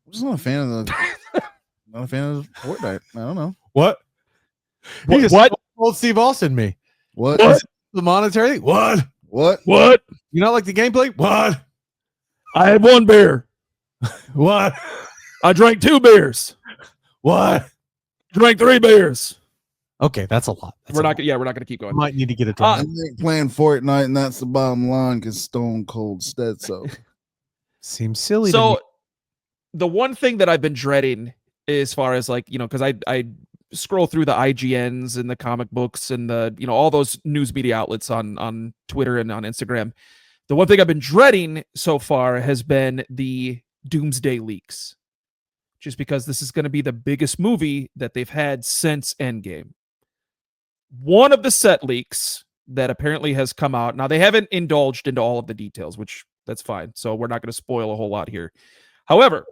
I'm just not a fan of Fortnite. I don't know. What? What? Old Steve Austin me. What? Is it the monetary thing? What? What? You not like the gameplay? What? I had 1 beer. What? I drank 2 beers. What? Drank 3 beers. Okay, that's a lot. We're not gonna keep going. Might need to get it I done. ain't playing Fortnite, and that's the bottom line because Stone Cold said so. Seems silly. So the one thing that I've been dreading as far as because I scroll through the IGNs and the comic books and the all those news media outlets on Twitter and on Instagram. The one thing I've been dreading so far has been the Doomsday leaks, just because this is going to be the biggest movie that they've had since Endgame. One of the set leaks that apparently has come out. Now, they haven't indulged into all of the details, which that's fine. So we're not going to spoil a whole lot here. However,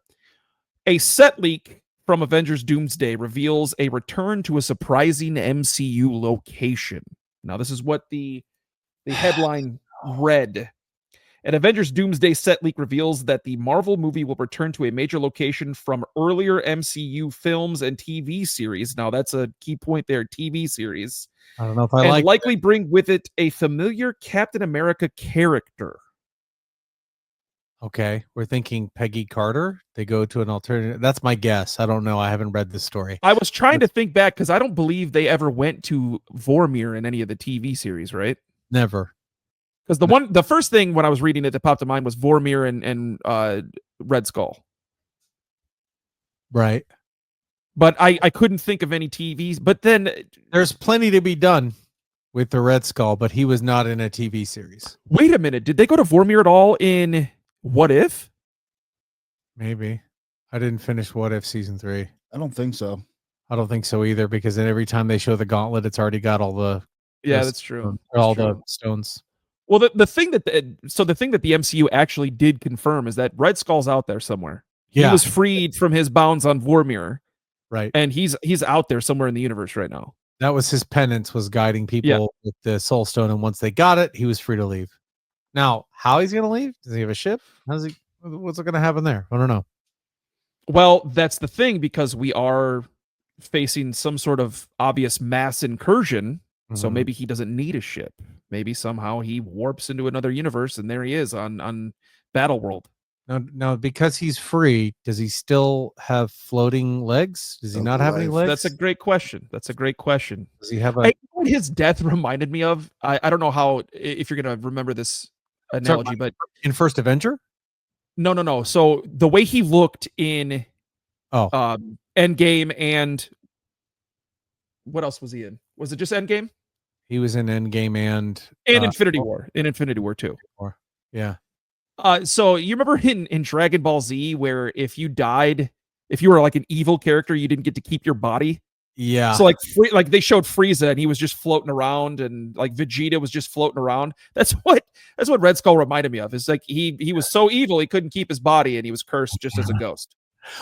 a set leak from Avengers Doomsday reveals a return to a surprising MCU location. Now, this is what the headline read. An Avengers Doomsday set leak reveals that the Marvel movie will return to a major location from earlier MCU films and TV series. Now, that's a key point there, TV series. I don't know if I likely bring with it a familiar Captain America character. Okay, we're thinking Peggy Carter. They go to an alternative. That's my guess. I don't know. I haven't read the story. I was trying to think back because I don't believe they ever went to Vormir in any of the TV series, right? Never. Because the first thing when I was reading it that popped to mind was Vormir and Red Skull. Right. But I couldn't think of any TVs. But then there's plenty to be done with the Red Skull, but he was not in a TV series. Wait a minute. Did they go to Vormir at all in What If? Maybe. I didn't finish What If season 3. I don't think so. I don't think so either, because then every time they show the gauntlet, it's already got all the that's true. The stones. Well, the thing that the thing that the MCU actually did confirm is that Red Skull's out there somewhere. He was freed from his bounds on Vormir, right? And he's out there somewhere in the universe right now. That was his penance, was guiding people with the Soul Stone, and once they got it, he was free to leave. Now, how he's gonna leave? Does he have a ship? What's gonna happen there? I don't know. Well, that's the thing, because we are facing some sort of obvious mass incursion. So Mhm. maybe he doesn't need a ship. Maybe somehow he warps into another universe and there he is on Battle World. Now, because he's free, does he still have floating legs? Does he Of not have any life. legs? That's a great question. That's a great question. Does he have I, a what his death reminded me of, I don't know how, if you're gonna remember this sorry, analogy, but in First Avenger? no. So the way he looked in Oh, Endgame, and what else was he in? Was it just Endgame? he was in Endgame and And Infinity War. In Infinity War too. War. Yeah. So you remember in Dragon Ball Z where if you died, if you were like an evil character, you didn't get to keep your body. Yeah. So like they showed Frieza and he was just floating around, and like Vegeta was just floating around. That's what Red Skull reminded me of. Is like he was so evil he couldn't keep his body and he was cursed just as a ghost.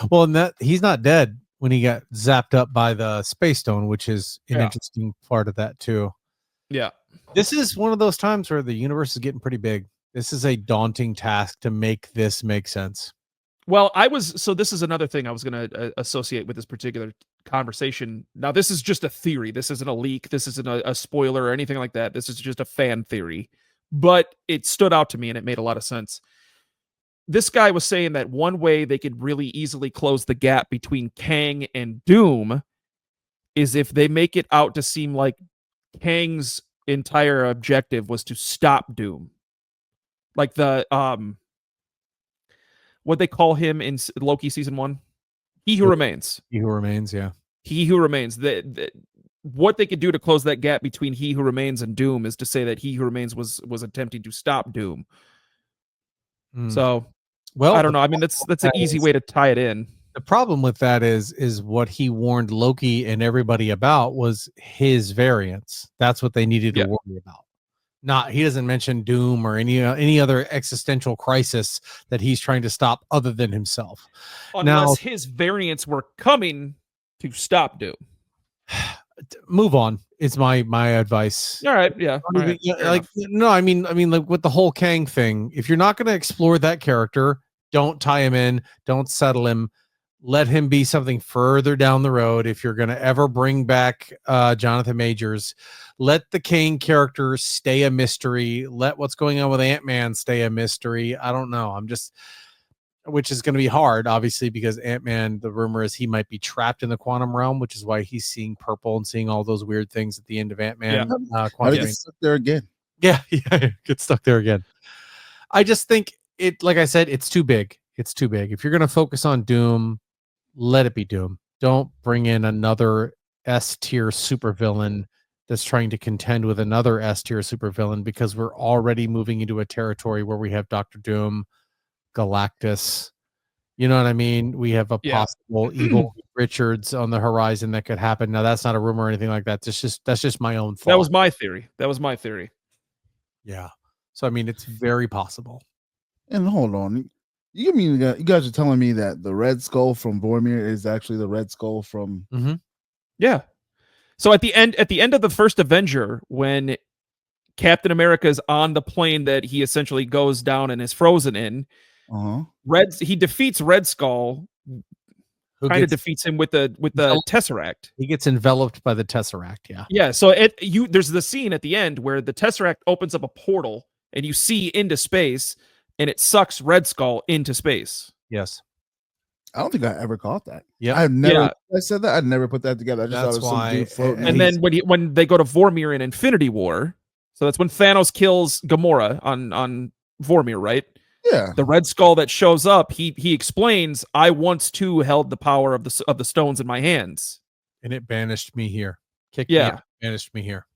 Well, and that he's not dead when he got zapped up by the space stone, which is an Yeah. interesting part of that too. Yeah. This is one of those times where the universe is getting pretty big. This is a daunting task to make this make sense. Well, so this is another thing I was going to associate with this particular conversation. Now, this is just a theory. This isn't a leak. This isn't a spoiler or anything like that. This is just a fan theory, but it stood out to me and it made a lot of sense. This guy was saying that one way they could really easily close the gap between Kang and Doom is if they make it out to seem like Kang's entire objective was to stop Doom. Like what they call him in Loki season 1? He Who Remains. He Who Remains, yeah. He Who Remains. What they could do to close that gap between He Who Remains and Doom is to say that He Who Remains was attempting to stop Doom. So, well, I don't know. I mean, that's an easy way to tie it in. The problem with that is what he warned Loki and everybody about was his variants. That's what they needed to worry about. Not he doesn't mention Doom or any other existential crisis that he's trying to stop other than himself. Unless his variants were coming to stop Doom. Move on. It's my advice. All right, yeah. All right, no, I mean like with the whole Kang thing, if you're not going to explore that character, don't tie him in, don't settle him. Let him be something further down the road. If you're going to ever bring back Jonathan Majors, let the Kang character stay a mystery. Let what's going on with Ant-Man stay a mystery. I don't know. Which is going to be hard, obviously, because Ant-Man, the rumor is he might be trapped in the quantum realm, which is why he's seeing purple and seeing all those weird things at the end of Ant-Man. How did get stuck there again? Yeah, get stuck there again. I just think like I said, it's too big. It's too big. If you're going to focus on Doom, let it be Doom. Don't bring in another S-tier supervillain that's trying to contend with another S-tier supervillain, because we're already moving into a territory where we have Doctor Doom, Galactus. You know what I mean? We have a possible evil Richards on the horizon that could happen. Now, that's not a rumor or anything like that. That's just my own thought. That was my theory. Yeah. So, I mean, it's very possible. And hold on. You mean you guys are telling me that the Red Skull from Vormir is actually the Red Skull from? Mm-hmm. Yeah. So at the end of the first Avenger, when Captain America is on the plane that he essentially goes down and is frozen in, he defeats Red Skull. Kind of defeats him with the Tesseract. He gets enveloped by the Tesseract. Yeah. Yeah. So there's the scene at the end where the Tesseract opens up a portal and you see into space, and it sucks Red Skull into space. Yes. I don't think I ever caught that. Yeah. I said that. I'd never put that together. I just thought it was some dude floating. And then when they go to Vormir in Infinity War, so that's when Thanos kills Gamora on Vormir, right? Yeah. The Red Skull that shows up, he explains, I once too held the power of the stones in my hands. And it banished me here. Kicked me out, banished me here.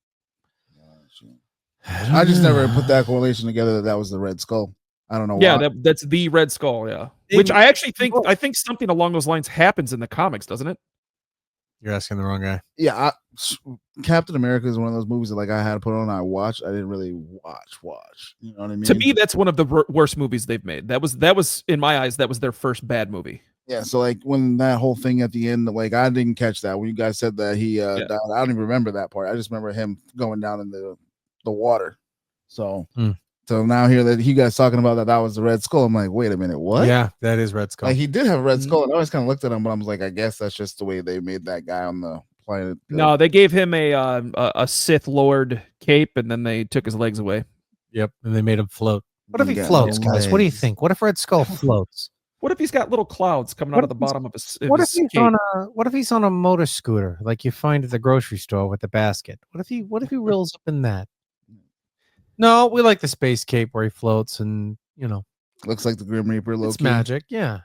I just never put that correlation together that was the Red Skull. I don't know why. Yeah, that's the Red Skull, yeah. Which I actually think something along those lines happens in the comics, doesn't it? You're asking the wrong guy. Yeah, Captain America is one of those movies that I had to put on. I watched. I didn't really watch. You know what I mean? To me, that's one of the worst movies they've made. That was in my eyes, that was their first bad movie. Yeah. So when that whole thing at the end, I didn't catch that when you guys said that he died. I don't even remember that part. I just remember him going down in the water. So to So now here that you guys talking about that was the Red Skull. I'm like, wait a minute, what? Yeah, that is Red Skull. Like he did have a Red Skull, and I always kind of looked at him, but I was like, I guess that's just the way they made that guy on the planet. No, they gave him a Sith Lord cape, and then they took his legs away. Yep, and they made him float. What if he got floats, no guys? What do you legs. think? What if Red Skull floats? What if he's got little clouds coming out of the bottom of his What if he's cape? what if he's on a motor scooter like you find at the grocery store with the basket? What if he reels up in that? No, we like the space cape where he floats and Looks like the Grim Reaper. it's magic. Yeah.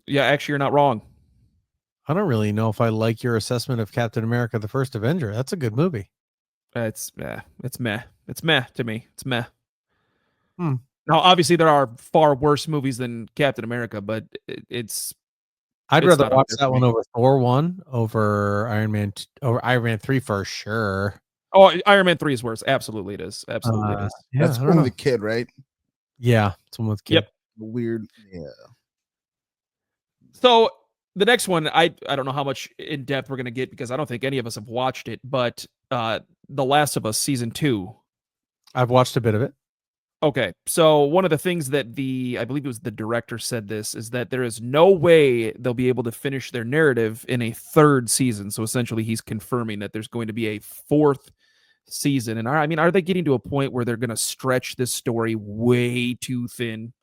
Yeah, actually, you're not wrong. I don't really know if I like your assessment of Captain America: The First Avenger. That's a good movie. It's meh. It's meh. It's meh to me. It's meh. Hmm. Now, obviously, there are far worse movies than Captain America, but it's. I'd It's rather not up watch there that for one me. over Thor 1 over Iron Man 3 for sure. Oh, Iron Man 3 is worse. Absolutely, it is. Absolutely, it is. Yeah, That's I don't one know. with the kid, right? Yeah, it's one with kid. Yep. Weird. Yeah. So the next one, I don't know how much in depth we're gonna get because I don't think any of us have watched it, but The Last of Us season 2. I've watched a bit of it. Okay, so one of the things that I believe it was the director said this, is that there is no way they'll be able to finish their narrative in a third season. So essentially, he's confirming that there's going to be a fourth season. And I mean, are they getting to a point where they're going to stretch this story way too thin?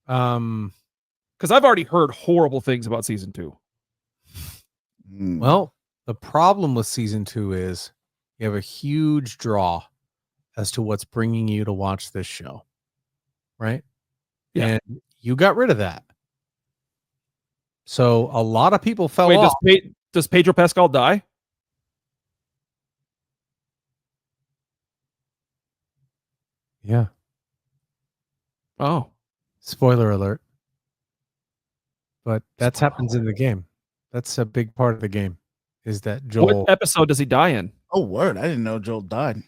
Because I've already heard horrible things about season 2. Well, the problem with season 2 is you have a huge draw as to what's bringing you to watch this show, right? Yeah. And you got rid of that. So a lot of people fell Wait, off. does Pedro Pascal die? Yeah. Oh, Spoiler alert. But that happens in the game. That's a big part of the game, is that Joel. what episode does he die in? Oh, word. I didn't know Joel died.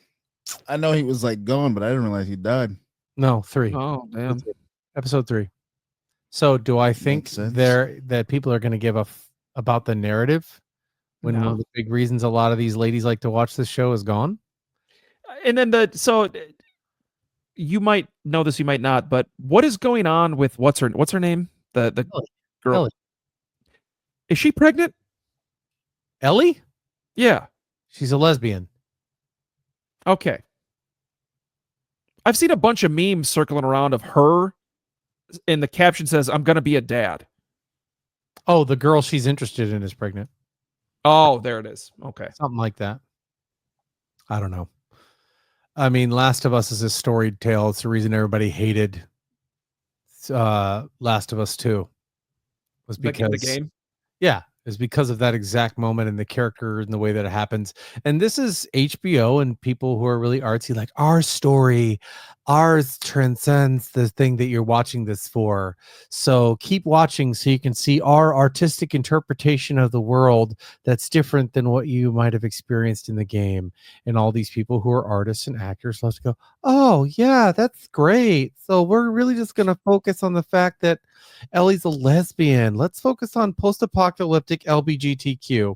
I know he was like gone, but I didn't realize he died. No, 3. Oh, damn. Episode 3. So do I think Makes sense. that people are going to give about the narrative when one No. of the big reasons a lot of these ladies like to watch this show is gone? And then you might know this, you might not, but what is going on with what's her name? The Ellie. girl. Ellie. Is she pregnant? Ellie? Yeah. She's a lesbian. Okay. I've seen a bunch of memes circling around of her, and the caption says, "I'm gonna be a dad." Oh, the girl she's interested in is pregnant. Oh, there it is. Okay. Something like that. I don't know. I mean, Last of Us is a storied tale. It's the reason everybody hated Last of Us 2. Was because the game. Yeah, is because of that exact moment and the character and the way that it happens. And this is HBO and people who are really artsy, like our story, ours transcends the thing that you're watching this for. So keep watching so you can see our artistic interpretation of the world that's different than what you might have experienced in the game. And all these people who are artists and actors love to go, oh yeah, that's great. So we're really just going to focus on the fact that Ellie's a lesbian. Let's focus on post-apocalyptic LGBTQ.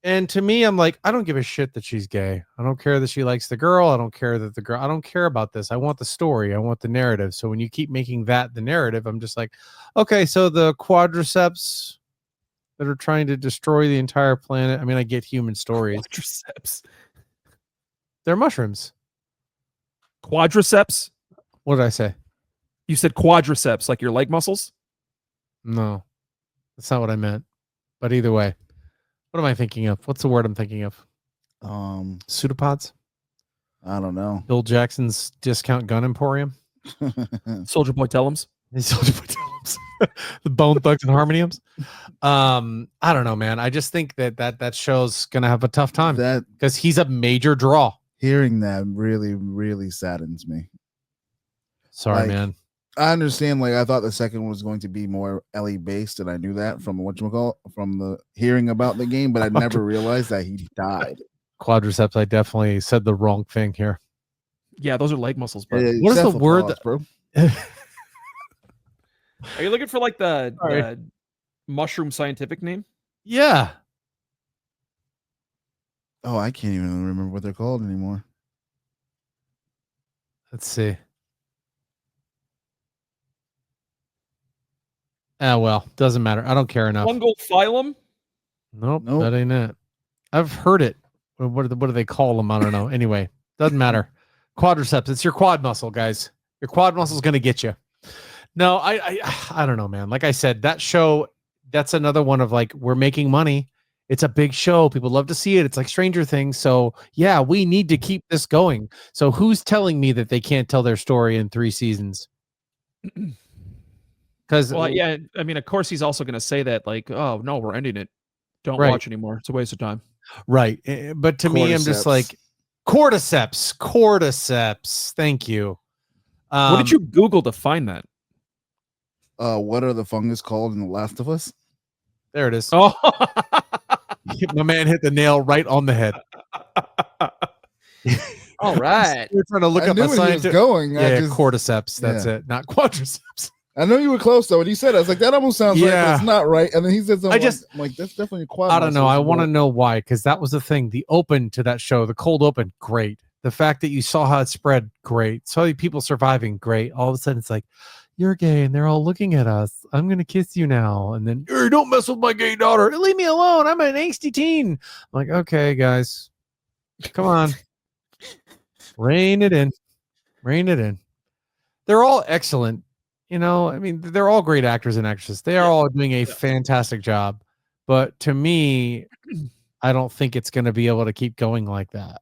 And to me, I'm like, I don't give a shit that she's gay. I don't care that she likes the girl. I don't care that I don't care about this. I want the story. I want the narrative. So when you keep making that the narrative, I'm just like, okay, so the quadriceps that are trying to destroy the entire planet. I mean, I get human stories. Quadriceps. They're mushrooms. Quadriceps? What did I say? You said quadriceps, like your leg muscles? No, that's not what I meant. But either way, what am I thinking of? What's the word I'm thinking of? Pseudopods? I don't know. Bill Jackson's discount gun emporium? Soldier Boy Tellums? Soldier Boy Tellums. The Bone Thugs and Harmoniums? I don't know, man. I just think that show's gonna have a tough time because he's a major draw. Hearing that really, really saddens me. Sorry, man. I understand. Like, I thought the second one was going to be more Ellie based, and I knew that from from the hearing about the game, but I never realized that he died. Quadriceps. I definitely said the wrong thing here. Yeah, those are leg muscles. But what is the word, bro? Are you looking for like the mushroom scientific name? Yeah. Oh, I can't even remember what they're called anymore. Let's see. Ah, well, doesn't matter. I don't care enough. Fungal phylum? Nope, Nope. that ain't it. I've heard it. What do they call them? I don't know. Anyway, doesn't matter. Quadriceps. It's your quad muscle, guys. Your quad muscle is going to get you. No, I don't know, man. Like I said, that show, that's another one of like, we're making money. It's a big show. People love to see it. It's like Stranger Things. So yeah, we need to keep this going. So who's telling me that they can't tell their story in 3 seasons? Because Well, yeah, I mean, of course, he's also going to say that, like, oh, no, we're ending it. Don't Right. watch anymore. It's a waste of time. right. But to me, I'm just Cordyceps. like, cordyceps. Thank you. What did you Google to find that? What are the fungus called in The Last of Us? There it is. Oh, My man hit the nail right on the head. all right. We're trying to look I up knew a where he was scientific. going. Yeah, cordyceps. That's it, not quadriceps. I know you were close though. When he said it, I was like, that almost sounds right, but Yeah. it's not right. And then he said something. I'm like, that's definitely a quad. I don't know. I muscle, want to but- know why, because that was the thing. The open to that show, the cold open, great. The fact that you saw how it spread, great. Saw the people surviving, great. All of a sudden, it's like, you're gay, and they're all looking at us. I'm gonna kiss you now, and then don't mess with my gay daughter. Leave me alone. I'm an angsty teen. I'm like, okay, guys, come on, rein it in, rein it in. They're all excellent. You know, I mean, they're all great actors and actresses. They are all doing a fantastic job. But to me, I don't think it's going to be able to keep going like that.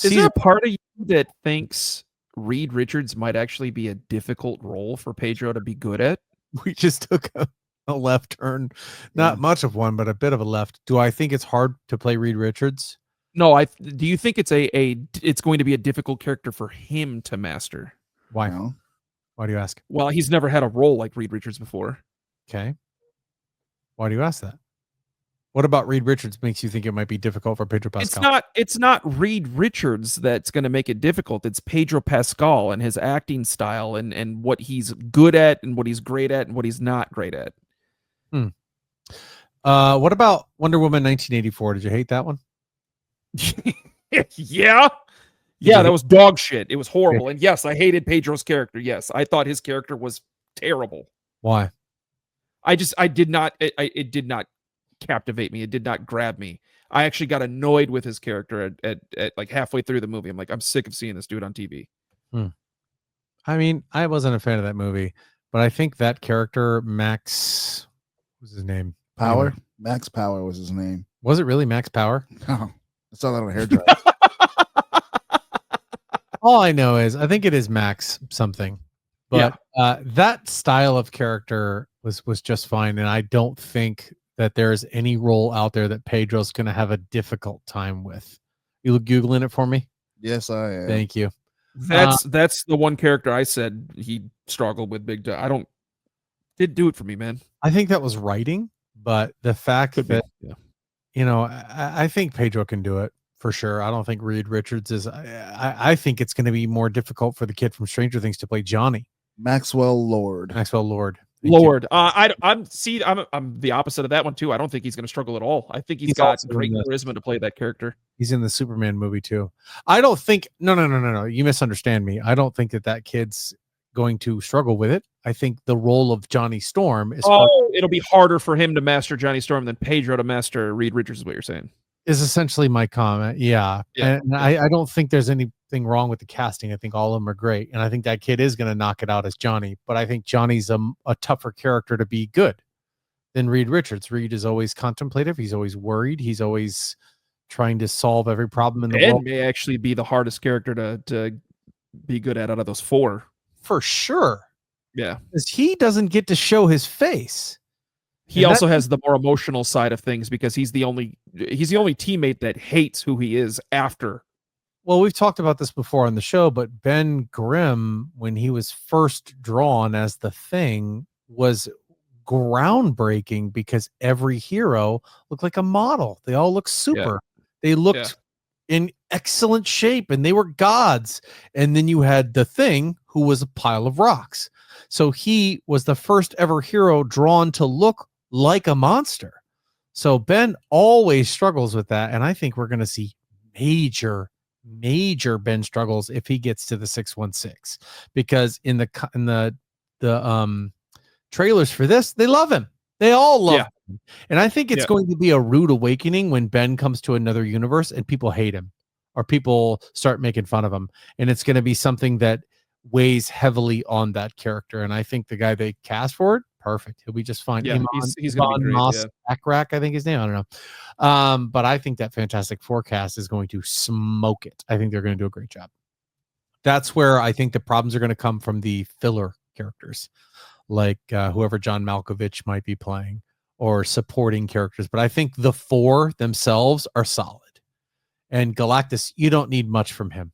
Is there a part of you that thinks Reed Richards might actually be a difficult role for Pedro to be good at? We just took a left turn, not much of one, but a bit of a left. Do I think it's hard to play Reed Richards? No, do you think it's it's going to be a difficult character for him to master? Why? No. Why do you ask? Well, he's never had a role like Reed Richards before. Okay. Why do you ask that? What about Reed Richards makes you think it might be difficult for Pedro Pascal? It's not Reed Richards that's going to make it difficult. It's Pedro Pascal and his acting style and what he's good at and what he's great at and what he's not great at. What about Wonder Woman 1984? Did you hate that one? Yeah. Yeah, that was dog shit. It was horrible. And yes, I hated Pedro's character. Yes, I thought his character was terrible. Why? It did not captivate me. It did not grab me. I actually got annoyed with his character at like halfway through the movie. I'm like, I'm sick of seeing this dude on TV. I mean, I wasn't a fan of that movie, but I think that character, Max, what was his name? Power. Anyway. Max Power was his name. Was it really Max Power? Oh, I saw that on a hairdryer. All I know is I think it is Max something, but that style of character was just fine, and I don't think that there's any role out there that Pedro's going to have a difficult time with. You Googling it for me? Yes, I am. Thank you. That's the one character I said he struggled with big time. Didn't do it for me, man. I think that was writing, but the fact that you know, I think Pedro can do it for sure. I don't think Reed Richards is. I think it's going to be more difficult for the kid from Stranger Things to play Johnny. Maxwell Lord. Maxwell Lord. I'm the opposite of that one too. I don't think he's going to struggle at all. I think he's got great charisma to play that character. He's in the Superman movie too. I don't think. No. You misunderstand me. I don't think that kid's going to struggle with it. I think the role of Johnny Storm is. It'll be harder for him to master Johnny Storm than Pedro to master Reed Richards. Is what you're saying? Is essentially my comment. Yeah. And I don't think there's anything wrong with the casting. I think all of them are great. And I think that kid is going to knock it out as Johnny. But I think Johnny's a tougher character to be good than Reed Richards. Reed is always contemplative. He's always worried. He's always trying to solve every problem in the world. May actually be the hardest character to be good at out of those 4. For sure. Yeah. Because he doesn't get to show his face. He also has the more emotional side of things because he's the only teammate that hates who he is after. Well, we've talked about this before on the show, but Ben Grimm, when he was first drawn as the Thing, was groundbreaking because every hero looked like a model. They all looked super. Yeah. They looked in excellent shape and they were gods. And then you had the Thing, who was a pile of rocks. So he was the first ever hero drawn to look like a monster. So Ben always struggles with that. And I think we're going to see major Ben struggles if he gets to the 616, because in the trailers for this, they love him. They all love him. And I think it's Yeah. going to be a rude awakening when Ben comes to another universe and people hate him or people start making fun of him. And it's going to be something that weighs heavily on that character. And I think the guy they cast for it, perfect. He'll be just fine. Yeah, he's going to be great. Yeah. Akrak, I think his name. I don't know. But I think that Fantastic Four cast is going to smoke it. I think they're going to do a great job. That's where I think the problems are going to come from the filler characters, like whoever John Malkovich might be playing or supporting characters. But I think the four themselves are solid. And Galactus, you don't need much from him.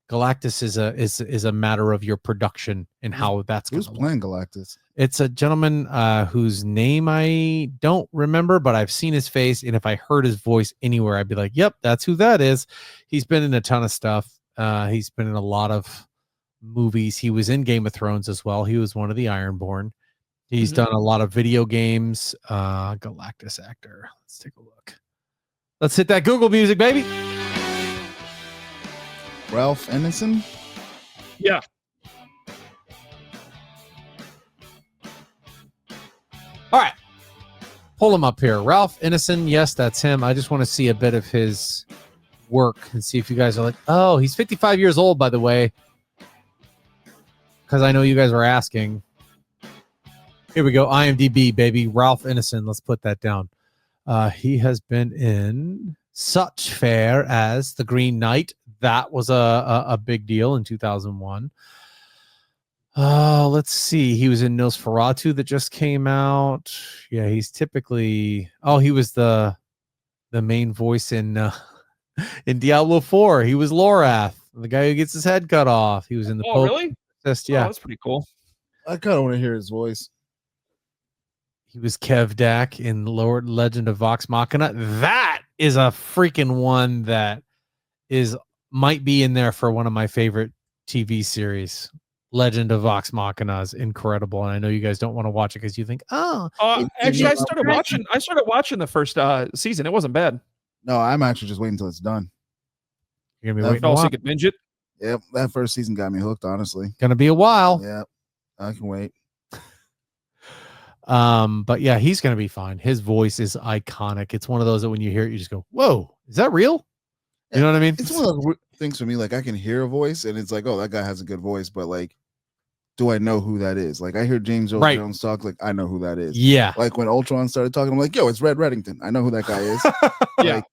Galactus is a matter of your production and how that's who's playing Galactus. It's a gentleman whose name I don't remember, but I've seen his face, and if I heard his voice anywhere, I'd be like, "Yep, that's who that is." He's been in a ton of stuff. He's been in a lot of movies. He was in Game of Thrones as well. He was one of the Ironborn. He's done a lot of video games. Galactus actor. Let's take a look. Let's hit that Google music, baby. Ralph Ineson? Yeah. All right. Pull him up here. Ralph Ineson. Yes, that's him. I just want to see a bit of his work and see if you guys are like, oh, he's 55 years old, by the way. Because I know you guys are asking. Here we go. IMDb, baby. Ralph Ineson. Let's put that down. He has been in such fare as The Green Knight. That was a big deal in 2001. Let's see. He was in Nosferatu that just came out. Yeah, he's typically. Oh, he was the main voice in Diablo 4. He was Lorath, the guy who gets his head cut off. He was in the. Oh, really? Yeah, that's pretty cool. I kind of want to hear his voice. He was Kevdak in Lord Legend of Vox Machina. That is a freaking one that might be in there for one of my favorite TV series. Legend of Vox Machina is incredible, and I know you guys don't want to watch it because you think, actually, I started watching the first season. It wasn't bad. No, I'm actually just waiting until it's done. You're gonna be waiting. So you could binge it. Yep, that first season got me hooked. Honestly, gonna be a while. Yeah, I can wait. But yeah, he's gonna be fine. His voice is iconic. It's one of those that when you hear it, you just go, "Whoa, is that real?" You know what I mean? It's one of those things for me. Like I can hear a voice, and it's like, "Oh, that guy has a good voice," but like, do I know who that is? Like I hear James Earl Jones talk, like I know who that is. Yeah. Like when Ultron started talking, I'm like, "Yo, it's Red Reddington. I know who that guy is." Yeah. Like,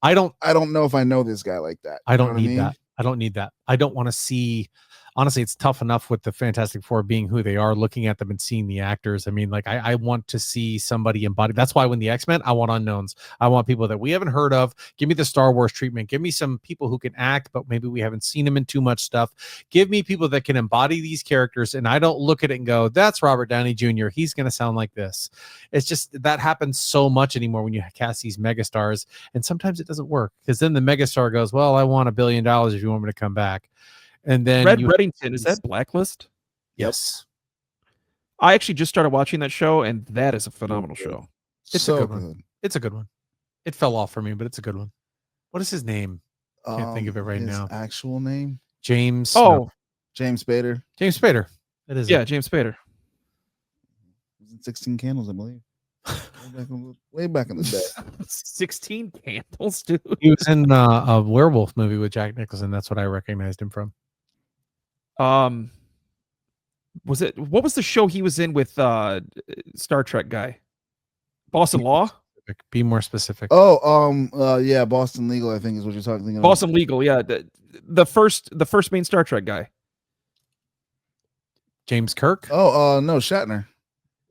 I don't know if I know this guy like that. I don't need that. I don't need that. I don't want to see. Honestly, it's tough enough with the Fantastic Four being who they are, looking at them and seeing the actors. I mean, like I want to see somebody embody. That's why when the X-Men, I want unknowns. I want people that we haven't heard of. Give me the Star Wars treatment. Give me some people who can act, but maybe we haven't seen them in too much stuff. Give me people that can embody these characters, and I don't look at it and go, that's Robert Downey Jr. He's going to sound like this. It's just that happens so much anymore when you cast these megastars, and sometimes it doesn't work because then the megastar goes, well, I want $1 billion if you want me to come back. And then Red Reddington, is that Blacklist? Yes. I actually just started watching that show, and that is a phenomenal show. It's so a good one. It's a good one. It fell off for me, but it's a good one. What is his name? Can't think of it right now. Actual name? James. James Spader. James Spader. It is. Yeah, James Spader. 16 Candles, I believe. Way back in the day. 16 Candles, dude. He was in a werewolf movie with Jack Nicholson. That's what I recognized him from. What was the show he was in with Star Trek guy? Boston Law? Be more specific. Yeah, Boston Legal, I think is what you're talking about. Boston Legal, yeah. The first main Star Trek guy. James Kirk? No, Shatner.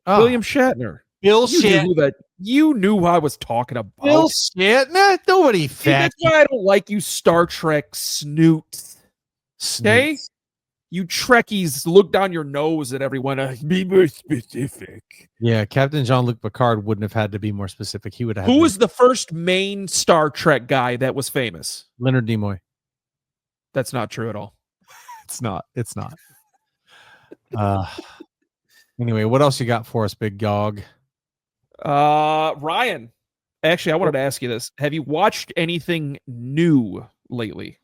William Shatner. You knew who I was talking about. Bill Shatner? Nobody that's why I don't like you Star Trek snoots. Okay? You Trekkies look down your nose at everyone. Be more specific. Yeah, Captain Jean-Luc Picard wouldn't have had to be more specific. He would have. Who was the first main Star Trek guy that was famous? Leonard Nimoy. That's not true at all. It's not. Anyway, what else you got for us, big dog? Ryan. Actually, I wanted to ask you this. Have you watched anything new lately?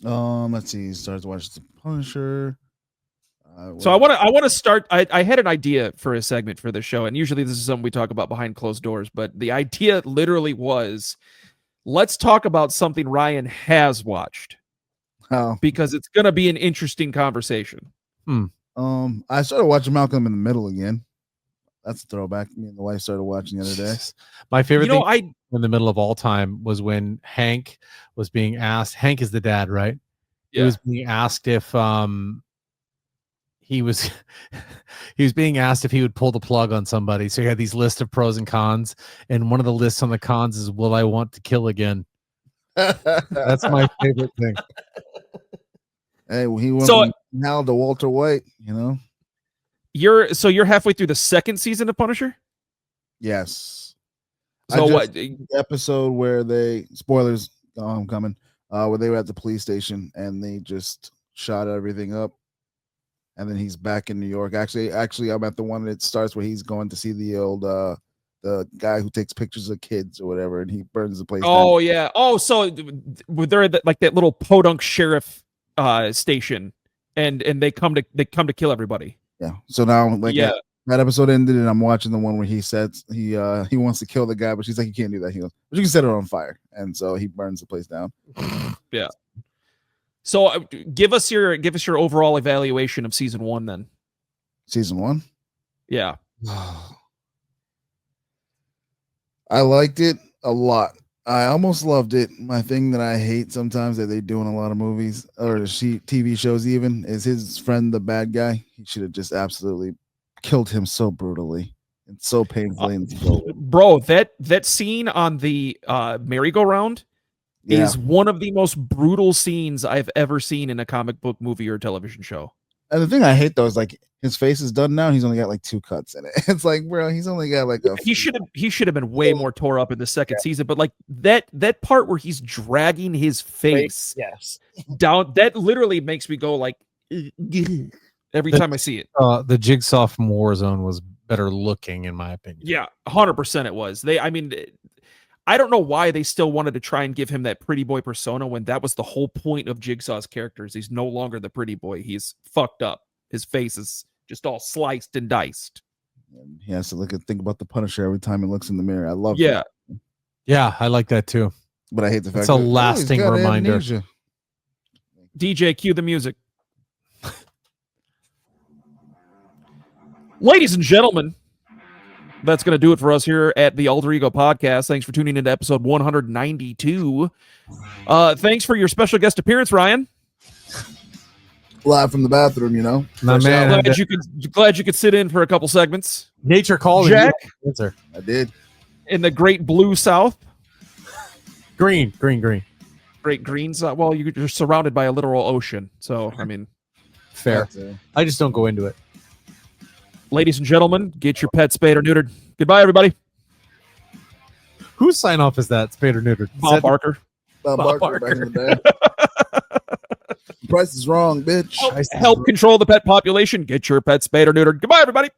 Let's see. Started to watch The Punisher. So I want to start. I had an idea for a segment for the show, and usually this is something we talk about behind closed doors. But the idea literally was, let's talk about something Ryan has watched, because it's going to be an interesting conversation. I started watching Malcolm in the Middle again. That's a throwback. Me and the wife started watching the other day. My favorite thing in the middle of all time was when Hank was being asked. Hank is the dad, right? Yeah. He was being asked if he was being asked if he would pull the plug on somebody. So he had these lists of pros and cons, and one of the lists on the cons is, will I want to kill again? That's my favorite thing. Hey, well, he went from Hal to Walter White, you know. You're halfway through the second season of Punisher? Yes. So what the episode where they, spoilers coming, where they were at the police station and they just shot everything up, and then he's back in New York. Actually, I'm at the one that starts where he's going to see the old the guy who takes pictures of kids or whatever, and he burns the place down. Oh yeah. Oh, so they're at like that little podunk sheriff station, and they come to kill everybody. Yeah. So now, that episode ended, and I'm watching the one where he says he wants to kill the guy, but she's like, you can't do that. He goes, but you can set it on fire, and so he burns the place down. Yeah. So give us your overall evaluation of season 1 then. Season 1? Yeah. I liked it a lot. I almost loved it. My thing that I hate sometimes that they do in a lot of movies or TV shows even is his friend, the bad guy. He should have just absolutely killed him so brutally and so painfully. Bro, that scene on the merry-go-round is one of the most brutal scenes I've ever seen in a comic book movie or television show. And the thing I hate though is like his face is done now and he's only got like 2 cuts in it. It's like, bro, he's only got like he should have been way more tore up in the second season, but like that part where he's dragging his face down, that literally makes me go like every time I see it. The Jigsaw from Warzone was better looking in my opinion. Yeah, 100% it was. I don't know why they still wanted to try and give him that pretty boy persona when that was the whole point of Jigsaw's characters. He's no longer the pretty boy. He's fucked up. His face is just all sliced and diced. And he has to think about the Punisher every time he looks in the mirror. I love that. Yeah, I like that too. But I hate the fact it's a lasting reminder. Amnesia. DJ, cue the music. Ladies and gentlemen, that's going to do it for us here at the Alter Ego Podcast. Thanks for tuning into episode 192. Thanks for your special guest appearance, Ryan. Live from the bathroom, you know. My man, glad you could sit in for a couple segments. Nature calling. Jack, I did. In the great blue South. Green. Great green South. Well, you're surrounded by a literal ocean. So, I mean. Fair. I just don't go into it. Ladies and gentlemen, get your pet spayed or neutered. Goodbye, everybody. Whose sign off is that? Spayed or neutered? Bob Barker. Bob Barker. Back in the day. Price is wrong, bitch. Help control the pet population. Get your pet spayed or neutered. Goodbye, everybody.